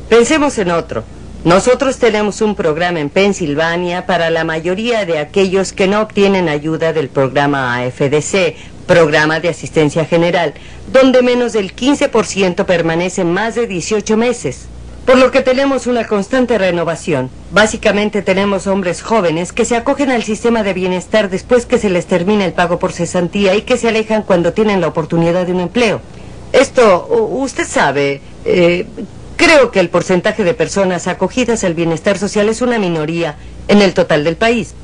Pensemos en otro. Nosotros tenemos un programa en Pensilvania para la mayoría de aquellos que no obtienen ayuda del programa AFDC, Programa de Asistencia General, donde menos del 15% permanecen más de 18 meses. Por lo que tenemos una constante renovación. Básicamente tenemos hombres jóvenes que se acogen al sistema de bienestar después que se les termina el pago por cesantía y que se alejan cuando tienen la oportunidad de un empleo. Esto, usted sabe, creo que el porcentaje de personas acogidas al bienestar social es una minoría en el total del país.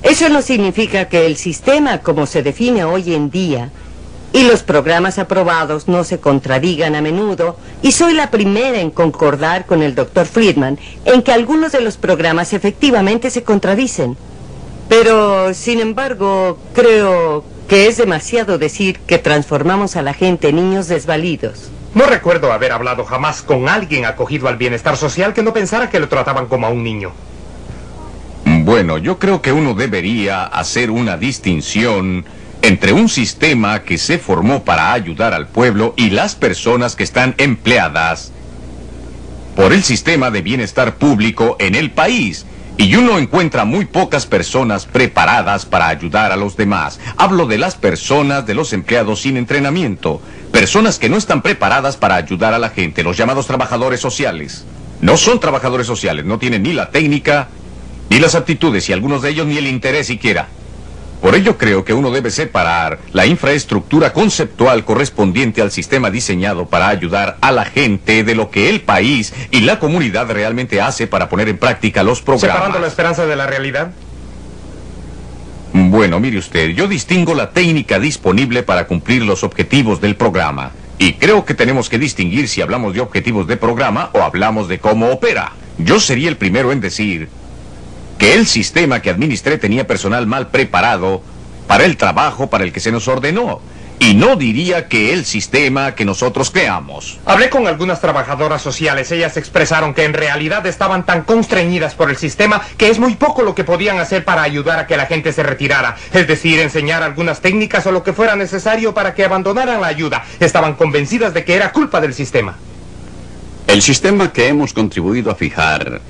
Eso no significa que el sistema como se define hoy en día y los programas aprobados no se contradigan a menudo, y soy la primera en concordar con el doctor Friedman en que algunos de los programas efectivamente se contradicen. Pero, sin embargo, creo que es demasiado decir que transformamos a la gente en niños desvalidos. No recuerdo haber hablado jamás con alguien acogido al bienestar social que no pensara que lo trataban como a un niño. Bueno, yo creo que uno debería hacer una distinción entre un sistema que se formó para ayudar al pueblo y las personas que están empleadas por el sistema de bienestar público en el país. Y uno encuentra muy pocas personas preparadas para ayudar a los demás. Hablo de las personas, de los empleados sin entrenamiento. Personas que no están preparadas para ayudar a la gente, los llamados trabajadores sociales. No son trabajadores sociales, no tienen ni la técnica, ni las aptitudes, y algunos de ellos ni el interés siquiera. Por ello creo que uno debe separar la infraestructura conceptual correspondiente al sistema diseñado para ayudar a la gente de lo que el país y la comunidad realmente hace para poner en práctica los programas. ¿Separando la esperanza de la realidad? Bueno, mire usted, yo distingo la técnica disponible para cumplir los objetivos del programa. Y creo que tenemos que distinguir si hablamos de objetivos de programa o hablamos de cómo opera. Yo sería el primero en decir que el sistema que administré tenía personal mal preparado para el trabajo para el que se nos ordenó. Y no diría que el sistema que nosotros creamos. Hablé con algunas trabajadoras sociales. Ellas expresaron que en realidad estaban tan constreñidas por el sistema que es muy poco lo que podían hacer para ayudar a que la gente se retirara. Es decir, enseñar algunas técnicas o lo que fuera necesario para que abandonaran la ayuda. Estaban convencidas de que era culpa del sistema. El sistema que hemos contribuido a fijar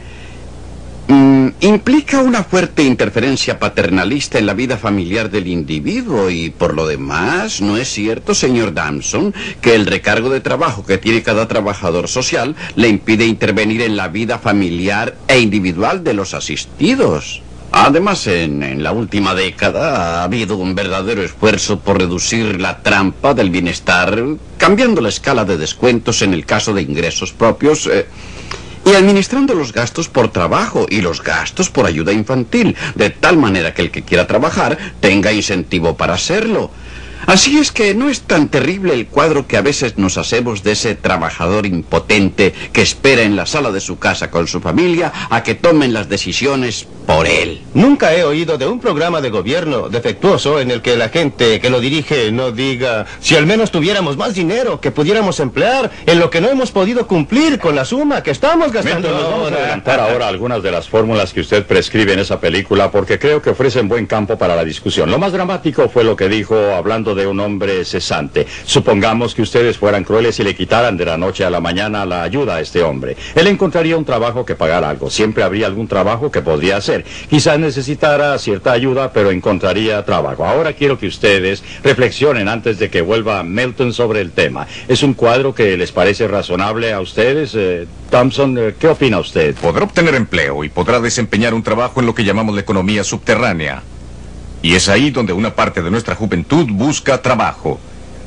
implica una fuerte interferencia paternalista en la vida familiar del individuo, y por lo demás, ¿no es cierto, señor Damson, que el recargo de trabajo que tiene cada trabajador social le impide intervenir en la vida familiar e individual de los asistidos? Además, en la última década ha habido un verdadero esfuerzo por reducir la trampa del bienestar, cambiando la escala de descuentos en el caso de ingresos propios, y administrando los gastos por trabajo y los gastos por ayuda infantil, de tal manera que el que quiera trabajar tenga incentivo para hacerlo. Así es que no es tan terrible el cuadro que a veces nos hacemos de ese trabajador impotente que espera en la sala de su casa con su familia a que tomen las decisiones por él. Nunca he oído de un programa de gobierno defectuoso en el que la gente que lo dirige no diga: si al menos tuviéramos más dinero que pudiéramos emplear en lo que no hemos podido cumplir con la suma que estamos gastando. Nos vamos a adelantar ahora algunas de las fórmulas que usted prescribe en esa película, porque creo que ofrecen buen campo para la discusión. Lo más dramático fue lo que dijo hablando hablando de un hombre cesante. Supongamos que ustedes fueran crueles y le quitaran de la noche a la mañana la ayuda a este hombre. Él encontraría un trabajo que pagar algo. Siempre habría algún trabajo que podría hacer. Quizás necesitara cierta ayuda, pero encontraría trabajo. Ahora quiero que ustedes reflexionen antes de que vuelva Milton sobre el tema. ¿Es un cuadro que les parece razonable a ustedes? Thompson, ¿qué opina usted? Podrá obtener empleo y podrá desempeñar un trabajo en lo que llamamos la economía subterránea. Y es ahí donde una parte de nuestra juventud busca trabajo.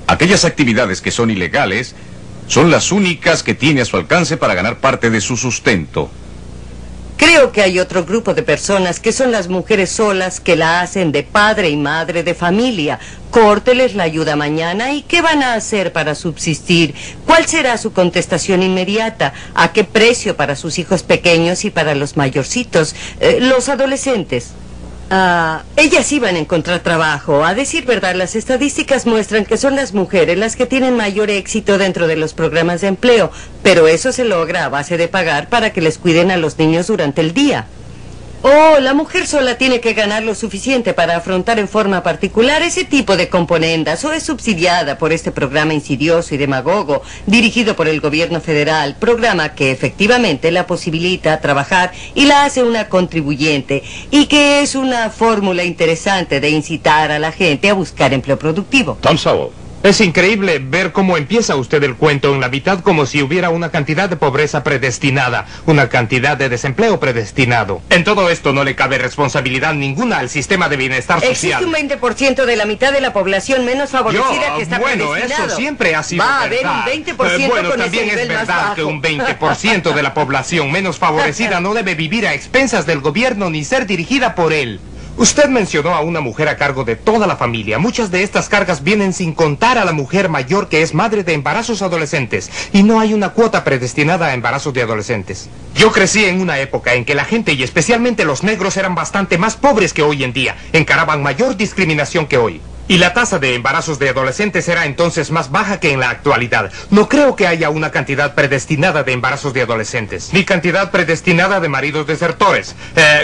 Aquellas actividades que son ilegales son las únicas que tiene a su alcance para ganar parte de su sustento. Creo que hay otro grupo de personas que son las mujeres solas que la hacen de padre y madre de familia. Córteles la ayuda mañana y ¿qué van a hacer para subsistir? ¿Cuál será su contestación inmediata? ¿A qué precio para sus hijos pequeños y para los mayorcitos? Los adolescentes. Ellas iban a encontrar trabajo. A decir verdad, las estadísticas muestran que son las mujeres las que tienen mayor éxito dentro de los programas de empleo, pero eso se logra a base de pagar para que les cuiden a los niños durante el día. La mujer sola tiene que ganar lo suficiente para afrontar en forma particular ese tipo de componendas, o es subsidiada por este programa insidioso y demagogo dirigido por el gobierno federal, programa que efectivamente la posibilita trabajar y la hace una contribuyente, y que es una fórmula interesante de incitar a la gente a buscar empleo productivo. Tom Sowell. Es increíble ver cómo empieza usted el cuento en la mitad como si hubiera una cantidad de pobreza predestinada, una cantidad de desempleo predestinado. En todo esto no le cabe responsabilidad ninguna al sistema de bienestar social. Existe un 20% de la mitad de la población menos favorecida que está predestinado. Eso siempre ha sido Va a haber verdad. un 20% Bueno, con también ese es nivel más verdad bajo. que un 20% de la población menos favorecida no debe vivir a expensas del gobierno ni ser dirigida por él. Usted mencionó a una mujer a cargo de toda la familia. Muchas de estas cargas vienen sin contar a la mujer mayor que es madre de embarazos adolescentes. Y no hay una cuota predestinada a embarazos de adolescentes. Yo crecí en una época en que la gente, y especialmente los negros, eran bastante más pobres que hoy en día. Encaraban mayor discriminación que hoy. Y la tasa de embarazos de adolescentes era entonces más baja que en la actualidad. No creo que haya una cantidad predestinada de embarazos de adolescentes, ni cantidad predestinada de maridos desertores.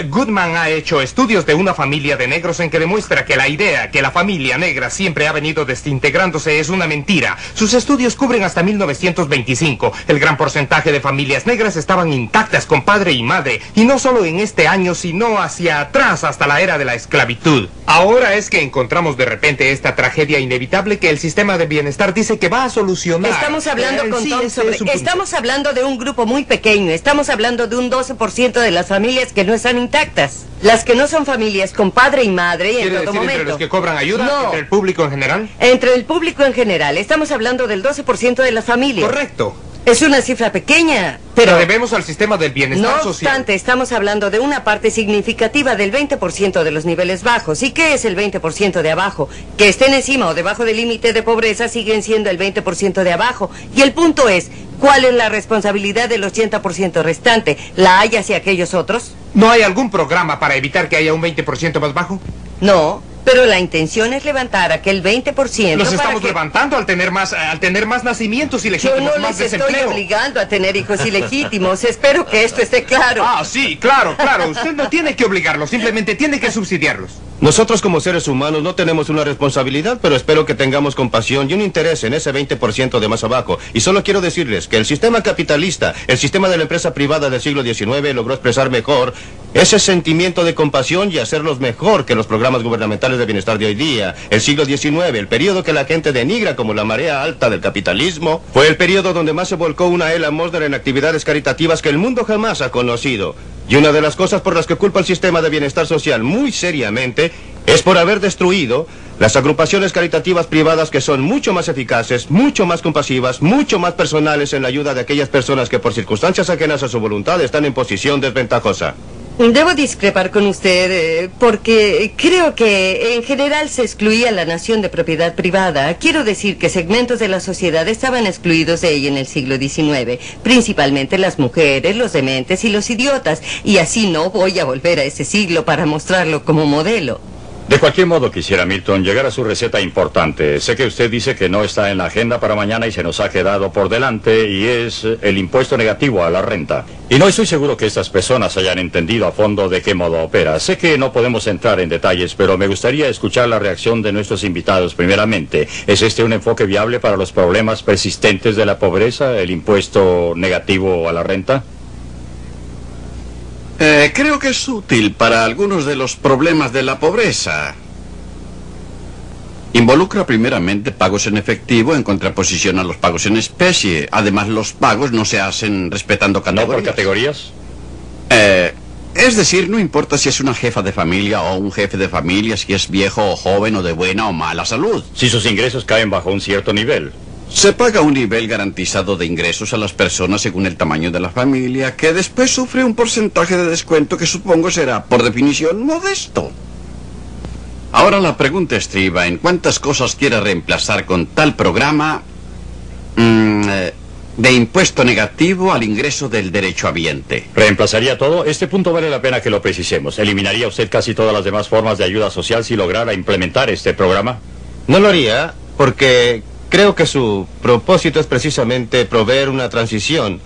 Goodman ha hecho estudios de una familia de negros en que demuestra que la idea que la familia negra siempre ha venido desintegrándose es una mentira. Sus estudios cubren hasta 1925. El gran porcentaje de familias negras estaban intactas con padre y madre, y no solo en este año, sino hacia atrás hasta la era de la esclavitud. Ahora es que encontramos de repente esta tragedia inevitable que el sistema de bienestar dice que va a solucionar. Estamos hablando con sí, Tom ese sobre... es un punto. Estamos hablando de un grupo muy pequeño. Estamos hablando de un 12% de las familias que no están intactas. Las que no son familias con padre y madre y en ¿Quiere todo decir momento. entre los que cobran ayuda? No. ¿Entre el público en general? Entre el público en general. Estamos hablando del 12% de las familias. Correcto. Es una cifra pequeña, Pero pero... debemos al sistema del bienestar No social. obstante, estamos hablando de una parte significativa del 20% de los niveles bajos. ¿Y qué es el 20% de abajo? Que estén encima o debajo del límite de pobreza siguen siendo el 20% de abajo. Y el punto es, ¿cuál es la responsabilidad del 80% restante? ¿La hay hacia aquellos otros? ¿No hay algún programa para evitar que haya un 20% más bajo? No, pero la intención es levantar aquel 20%. Los para estamos que... levantando al tener más nacimientos Yo ilegítimos, no más les estoy desempleo. obligando a tener hijos ilegítimos. Espero que esto esté claro. Ah, sí, claro. Usted no tiene que obligarlos, simplemente tiene que subsidiarlos. Nosotros como seres humanos no tenemos una responsabilidad, pero espero que tengamos compasión y un interés en ese 20% de más abajo. Y solo quiero decirles que el sistema capitalista, el sistema de la empresa privada del siglo XIX logró expresar mejor ese sentimiento de compasión y hacerlos mejor que los programas gubernamentales de bienestar de hoy día. El siglo XIX, el periodo que la gente denigra como la marea alta del capitalismo, fue el periodo donde más se volcó una Ella Mosner en actividades caritativas que el mundo jamás ha conocido. Y una de las cosas por las que culpa el sistema de bienestar social muy seriamente es por haber destruido las agrupaciones caritativas privadas que son mucho más eficaces, mucho más compasivas, mucho más personales en la ayuda de aquellas personas que por circunstancias ajenas a su voluntad están en posición desventajosa. Debo discrepar con usted porque creo que en general se excluía la nación de propiedad privada. Quiero decir que segmentos de la sociedad estaban excluidos de ella en el siglo XIX, principalmente las mujeres, los dementes y los idiotas, y así no voy a volver a ese siglo para mostrarlo como modelo. De cualquier modo quisiera, Milton, llegar a su receta importante. Sé que usted dice que no está en la agenda para mañana y se nos ha quedado por delante, y es el impuesto negativo a la renta. Y no estoy seguro que estas personas hayan entendido a fondo de qué modo opera. Sé que no podemos entrar en detalles, pero me gustaría escuchar la reacción de nuestros invitados primeramente. ¿Es este un enfoque viable para los problemas persistentes de la pobreza, el impuesto negativo a la renta? Creo que es útil para algunos de los problemas de la pobreza. Involucra primeramente pagos en efectivo en contraposición a los pagos en especie. Además, los pagos no se hacen respetando categorías. ¿No por categorías? Es decir, no importa si es una jefa de familia o un jefe de familia, si es viejo o joven o de buena o mala salud. Si sus ingresos caen bajo un cierto nivel. Se paga un nivel garantizado de ingresos a las personas según el tamaño de la familia, que después sufre un porcentaje de descuento que supongo será, por definición, modesto. Ahora la pregunta estriba en cuántas cosas quiere reemplazar con tal programa de impuesto negativo al ingreso del derechohabiente. ¿Reemplazaría todo? Este punto vale la pena que lo precisemos. ¿Eliminaría usted casi todas las demás formas de ayuda social si lograra implementar este programa? No lo haría, porque creo que su propósito es precisamente proveer una transición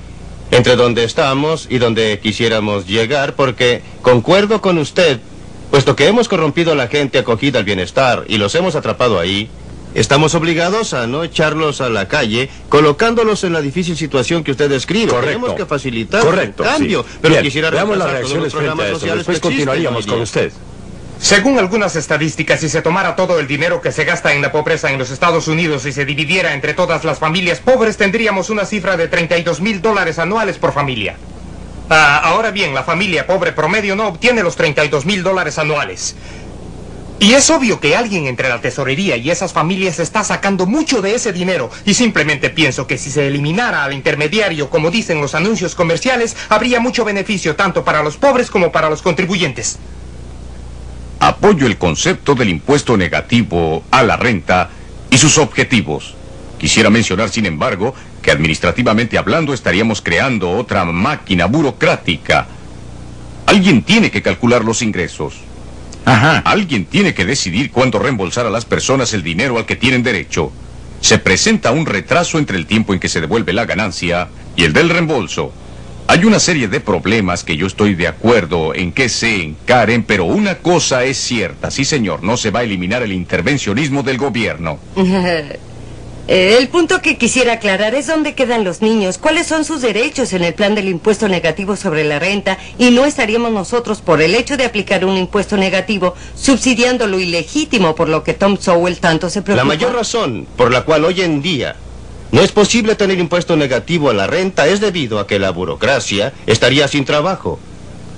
entre donde estamos y donde quisiéramos llegar, porque concuerdo con usted, puesto que hemos corrompido a la gente acogida al bienestar y los hemos atrapado ahí, estamos obligados a no echarlos a la calle, colocándolos en la difícil situación que usted describe. Correcto. Tenemos que facilitar Correcto, el cambio, sí. pero Bien, quisiera veamos las reemplazar todos los reacciones frente a programas eso. sociales Después que existen continuaríamos hoy día. con usted. Según algunas estadísticas, si se tomara todo el dinero que se gasta en la pobreza en los Estados Unidos y se dividiera entre todas las familias pobres, tendríamos una cifra de $32,000 anuales por familia. Ahora bien, la familia pobre promedio no obtiene los $32,000 anuales. Y es obvio que alguien entre la tesorería y esas familias está sacando mucho de ese dinero. Y simplemente pienso que si se eliminara al intermediario, como dicen los anuncios comerciales, habría mucho beneficio tanto para los pobres como para los contribuyentes. Apoyo el concepto del impuesto negativo a la renta y sus objetivos. Quisiera mencionar, sin embargo, que administrativamente hablando estaríamos creando otra máquina burocrática. Alguien tiene que calcular los ingresos. Alguien tiene que decidir cuándo reembolsar a las personas el dinero al que tienen derecho. Se presenta un retraso entre el tiempo en que se devuelve la ganancia y el del reembolso. Hay una serie de problemas que yo estoy de acuerdo en que se encaren, pero una cosa es cierta, sí señor, no se va a eliminar el intervencionismo del gobierno. El punto que quisiera aclarar es dónde quedan los niños, cuáles son sus derechos en el plan del impuesto negativo sobre la renta, y no estaríamos nosotros, por el hecho de aplicar un impuesto negativo, subsidiando lo ilegítimo por lo que Tom Sowell tanto se preocupa. La mayor razón por la cual hoy en día no es posible tener impuesto negativo a la renta es debido a que la burocracia estaría sin trabajo.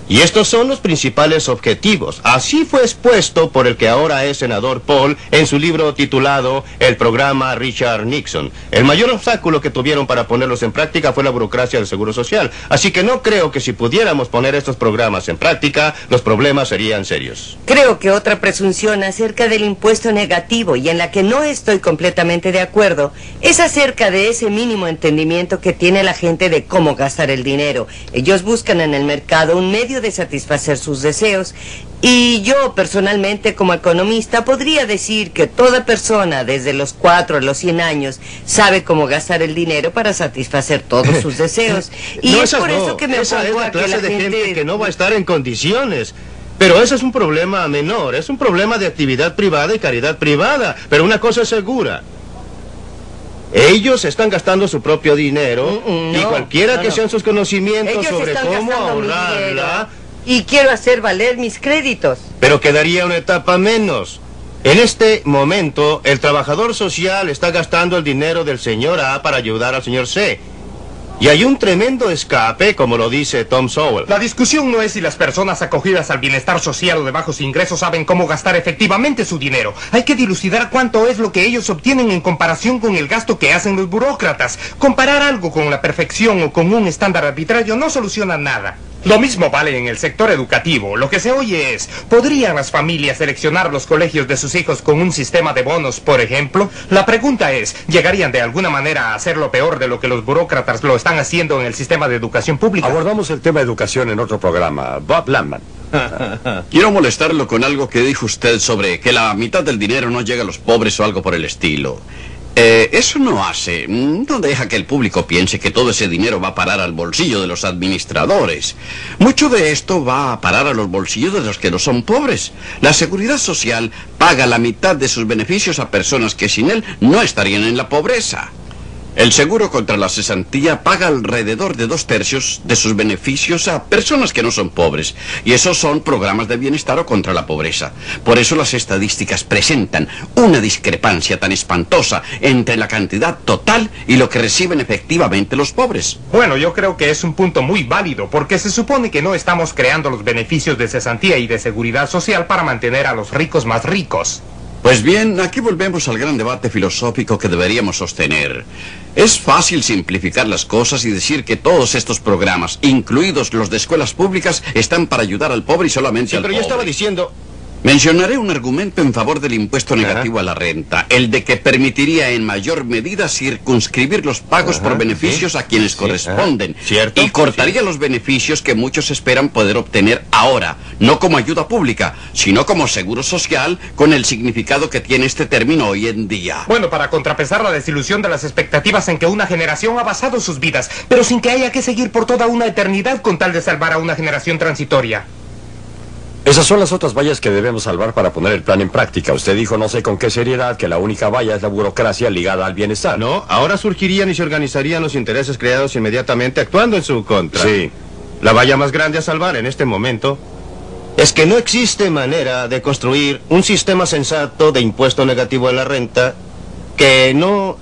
Y estos son los principales objetivos. Así fue expuesto por el que ahora es senador Paul en su libro titulado El programa Richard Nixon. El mayor obstáculo que tuvieron para ponerlos en práctica fue la burocracia del Seguro Social. Así que no creo que si pudiéramos poner estos programas en práctica, los problemas serían serios. Creo que otra presunción acerca del impuesto negativo, y en la que no estoy completamente de acuerdo, es acerca de ese mínimo entendimiento que tiene la gente de cómo gastar el dinero. Ellos buscan en el mercado un medio de satisfacer sus deseos, y yo personalmente como economista podría decir que toda persona desde los 4 a los 100 años sabe cómo gastar el dinero para satisfacer todos sus deseos. Y no, es por eso que me esa es opongo la a que clase la de gente... gente que no va a estar en condiciones. Pero ese es un problema menor, es un problema de actividad privada y caridad privada. Pero una cosa es segura: ellos están gastando su propio dinero, y cualquiera que sean sus conocimientos Ellos sobre están cómo gastando mi ahorrarla, dinero, y quiero hacer valer mis créditos. pero quedaría una etapa menos. En este momento, el trabajador social está gastando el dinero del señor A para ayudar al señor C. Y hay un tremendo escape, como lo dice Tom Sowell. La discusión no es si las personas acogidas al bienestar social o de bajos ingresos saben cómo gastar efectivamente su dinero. Hay que dilucidar cuánto es lo que ellos obtienen en comparación con el gasto que hacen los burócratas. Comparar algo con la perfección o con un estándar arbitrario no soluciona nada. Lo mismo vale en el sector educativo. Lo que se oye es, ¿podrían las familias seleccionar los colegios de sus hijos con un sistema de bonos, por ejemplo? La pregunta es, ¿llegarían de alguna manera a hacerlo peor de lo que los burócratas lo están haciendo en el sistema de educación pública? Abordamos el tema de educación en otro programa. Bob Landman. Quiero molestarlo con algo que dijo usted sobre que la mitad del dinero no llega a los pobres o algo por el estilo. Eso no deja que el público piense que todo ese dinero va a parar al bolsillo de los administradores. Mucho de esto va a parar a los bolsillos de los que no son pobres. La Seguridad Social paga la mitad de sus beneficios a personas que sin él no estarían en la pobreza. El seguro contra la cesantía paga alrededor de 2/3 de sus beneficios a personas que no son pobres. Y esos son programas de bienestar o contra la pobreza. Por eso las estadísticas presentan una discrepancia tan espantosa entre la cantidad total y lo que reciben efectivamente los pobres. Bueno, yo creo que es un punto muy válido, porque se supone que no estamos creando los beneficios de cesantía y de seguridad social para mantener a los ricos más ricos. Pues bien, aquí volvemos al gran debate filosófico que deberíamos sostener. Es fácil simplificar las cosas y decir que todos estos programas, incluidos los de escuelas públicas, están para ayudar al pobre y solamente al pobre. Pero yo estaba diciendo... Mencionaré un argumento en favor del impuesto negativo a la renta, el de que permitiría en mayor medida circunscribir los pagos por beneficios a quienes corresponden. ¿Cierto? Y cortaría los beneficios que muchos esperan poder obtener ahora, no como ayuda pública, sino como seguro social, con el significado que tiene este término hoy en día. Bueno, para contrapesar la desilusión de las expectativas en que una generación ha basado sus vidas, pero sin que haya que seguir por toda una eternidad con tal de salvar a una generación transitoria. Esas son las otras vallas que debemos salvar para poner el plan en práctica. Usted dijo, no sé con qué seriedad, que la única valla es la burocracia ligada al bienestar. No, ahora surgirían y se organizarían los intereses creados inmediatamente actuando en su contra. Sí. La valla más grande a salvar en este momento es que no existe manera de construir un sistema sensato de impuesto negativo a la renta que no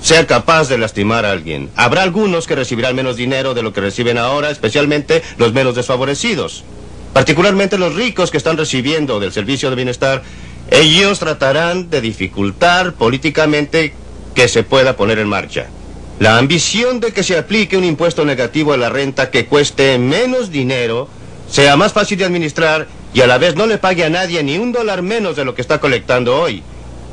sea capaz de lastimar a alguien. Habrá algunos que recibirán menos dinero de lo que reciben ahora, especialmente los menos desfavorecidos. Particularmente los ricos que están recibiendo del servicio de bienestar, ellos tratarán de dificultar políticamente que se pueda poner en marcha. La ambición de que se aplique un impuesto negativo a la renta que cueste menos dinero, sea más fácil de administrar y a la vez no le pague a nadie ni $1 menos de lo que está colectando hoy.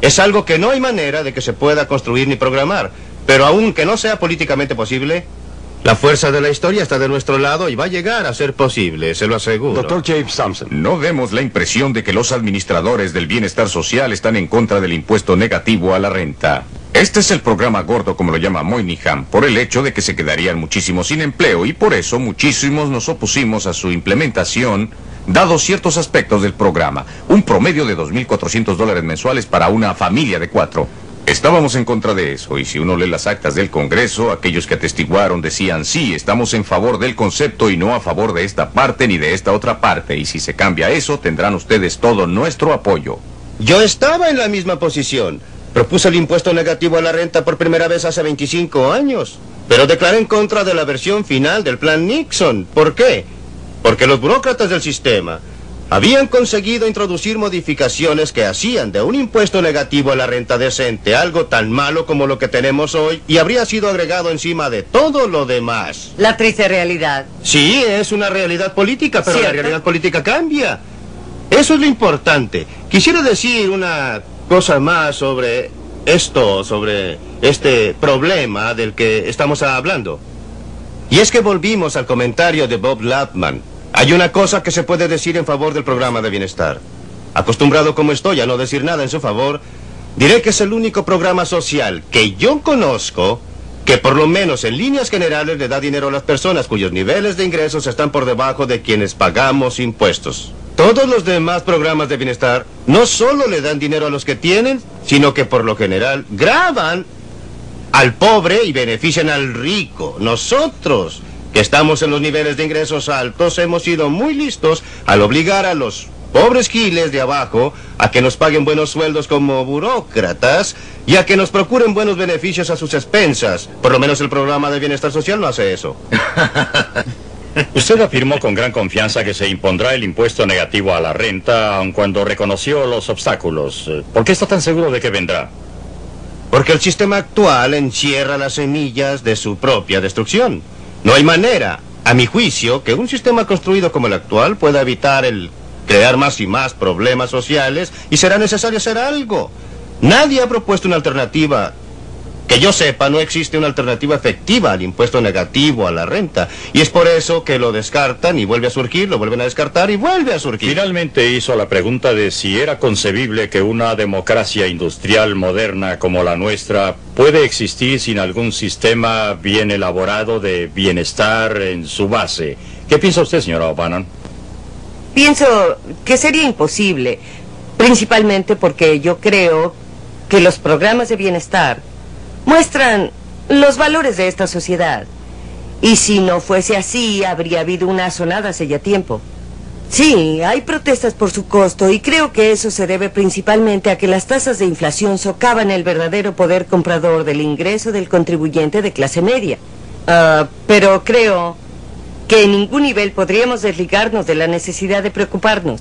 Es algo que no hay manera de que se pueda construir ni programar, pero aunque no sea políticamente posible, la fuerza de la historia está de nuestro lado y va a llegar a ser posible, se lo aseguro. Dr. James Thompson. No demos la impresión de que los administradores del bienestar social están en contra del impuesto negativo a la renta. Este es el programa gordo, como lo llama Moynihan, por el hecho de que se quedarían muchísimos sin empleo y por eso muchísimos nos opusimos a su implementación, dado ciertos aspectos del programa. Un promedio de $2.400 mensuales para una familia de 4. Estábamos en contra de eso, y si uno lee las actas del Congreso, aquellos que atestiguaron decían, sí, estamos en favor del concepto y no a favor de esta parte ni de esta otra parte, y si se cambia eso, tendrán ustedes todo nuestro apoyo. Yo estaba en la misma posición. Propuse el impuesto negativo a la renta por primera vez hace 25 años, pero declaré en contra de la versión final del plan Nixon. ¿Por qué? Porque los burócratas del sistema habían conseguido introducir modificaciones que hacían de un impuesto negativo a la renta decente algo tan malo como lo que tenemos hoy y habría sido agregado encima de todo lo demás. La triste realidad. Sí, es una realidad política, pero ¿cierto? la realidad política cambia. Eso es lo importante. Quisiera decir una cosa más sobre esto, sobre este problema del que estamos hablando. Y es que volvimos al comentario de Bob Lapman. Hay una cosa que se puede decir en favor del programa de bienestar. Acostumbrado como estoy a no decir nada en su favor, diré que es el único programa social que yo conozco que por lo menos en líneas generales le da dinero a las personas cuyos niveles de ingresos están por debajo de quienes pagamos impuestos. Todos los demás programas de bienestar no solo le dan dinero a los que tienen, sino que por lo general gravan al pobre y benefician al rico. Nosotros, que estamos en los niveles de ingresos altos, hemos sido muy listos al obligar a los pobres giles de abajo a que nos paguen buenos sueldos como burócratas y a que nos procuren buenos beneficios a sus expensas. Por lo menos el programa de bienestar social no hace eso. Usted afirmó con gran confianza que se impondrá el impuesto negativo a la renta, aun cuando reconoció los obstáculos. ¿Por qué está tan seguro de que vendrá? Porque el sistema actual encierra las semillas de su propia destrucción. No hay manera a mi juicio, que un sistema construido como el actual pueda evitar el crear más y más problemas sociales y será necesario hacer algo. Nadie ha propuesto una alternativa. Que yo sepa, no existe una alternativa efectiva al impuesto negativo a la renta. Y es por eso que lo descartan y vuelve a surgir, lo vuelven a descartar y vuelve a surgir. Finalmente hizo la pregunta de si era concebible que una democracia industrial moderna como la nuestra puede existir sin algún sistema bien elaborado de bienestar en su base. ¿Qué piensa usted, señora O'Bannon? Pienso que sería imposible, principalmente porque yo creo que los programas de bienestar muestran los valores de esta sociedad. Y si no fuese así, habría habido una asonada hace ya tiempo. Sí, hay protestas por su costo y creo que eso se debe principalmente a que las tasas de inflación socavan el verdadero poder comprador del ingreso del contribuyente de clase media. Pero creo que en ningún nivel podríamos desligarnos de la necesidad de preocuparnos.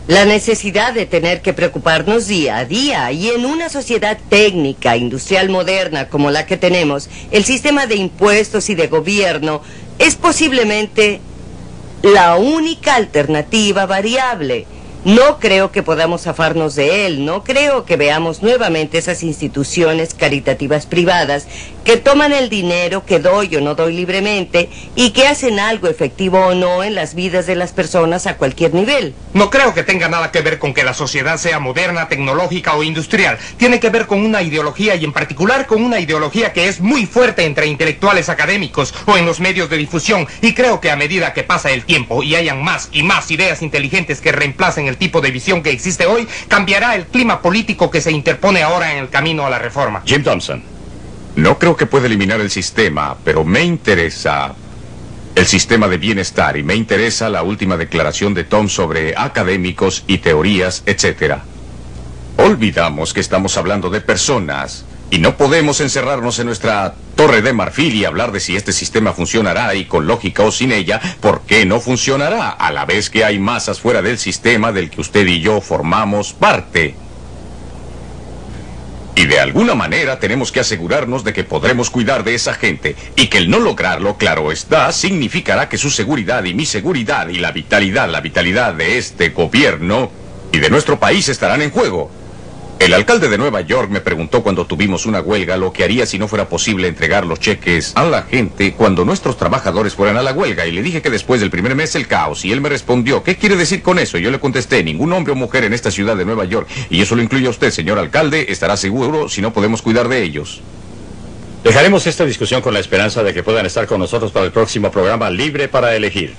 La necesidad de tener que preocuparnos día a día, y en una sociedad técnica, industrial moderna como la que tenemos, el sistema de impuestos y de gobierno es posiblemente la única alternativa variable. No creo que podamos zafarnos de él, no creo que veamos nuevamente esas instituciones caritativas privadas que toman el dinero que doy o no doy libremente y que hacen algo efectivo o no en las vidas de las personas a cualquier nivel. No creo que tenga nada que ver con que la sociedad sea moderna, tecnológica o industrial. Tiene que ver con una ideología y en particular con una ideología que es muy fuerte entre intelectuales académicos o en los medios de difusión. Y creo que a medida que pasa el tiempo y hayan más y más ideas inteligentes que reemplacen el tipo de visión que existe hoy, cambiará el clima político que se interpone ahora en el camino a la reforma. Jim Thompson. No creo que pueda eliminar el sistema, pero me interesa el sistema de bienestar y me interesa la última declaración de Tom sobre académicos y teorías, etc. Olvidamos que estamos hablando de personas y no podemos encerrarnos en nuestra torre de marfil y hablar de si este sistema funcionará y con lógica o sin ella, ¿por qué no funcionará? A la vez que hay masas fuera del sistema del que usted y yo formamos parte. Y de alguna manera tenemos que asegurarnos de que podremos cuidar de esa gente y que el no lograrlo, claro está, significará que su seguridad y mi seguridad y la vitalidad de este gobierno y de nuestro país estarán en juego. El alcalde de Nueva York me preguntó cuando tuvimos una huelga lo que haría si no fuera posible entregar los cheques a la gente cuando nuestros trabajadores fueran a la huelga, y le dije que después del primer mes el caos, y él me respondió, ¿qué quiere decir con eso? Y yo le contesté, ningún hombre o mujer en esta ciudad de Nueva York, y eso lo incluye a usted, señor alcalde, estará seguro si no podemos cuidar de ellos. Dejaremos esta discusión con la esperanza de que puedan estar con nosotros para el próximo programa Libre para Elegir.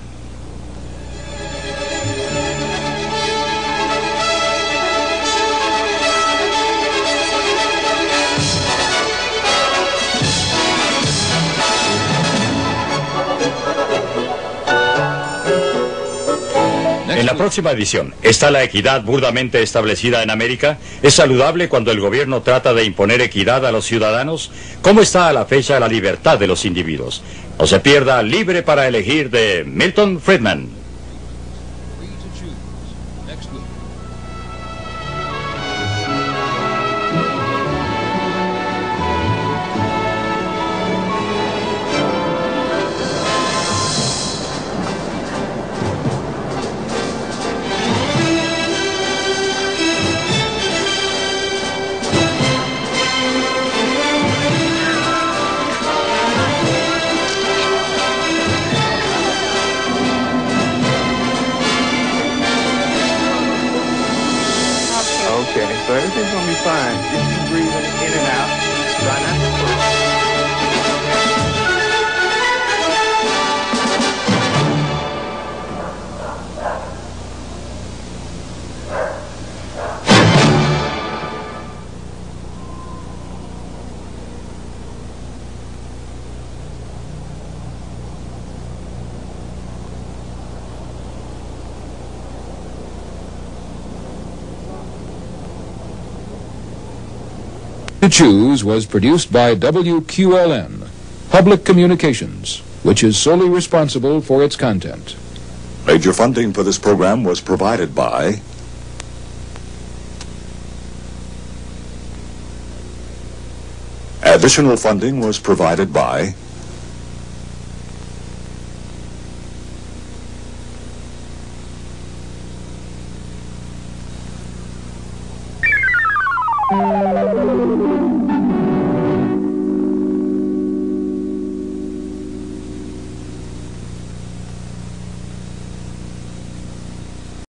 En la próxima edición, ¿está la equidad burdamente establecida en América? ¿Es saludable cuando el gobierno trata de imponer equidad a los ciudadanos? ¿Cómo está a la fecha la libertad de los individuos? No se pierda Libre para Elegir de Milton Friedman. So everything's gonna be fine. Just keep breathing in and out. Try not to To Choose was produced by WQLN, Public Communications, which is solely responsible for its content. Major funding for this program was provided by additional funding was provided by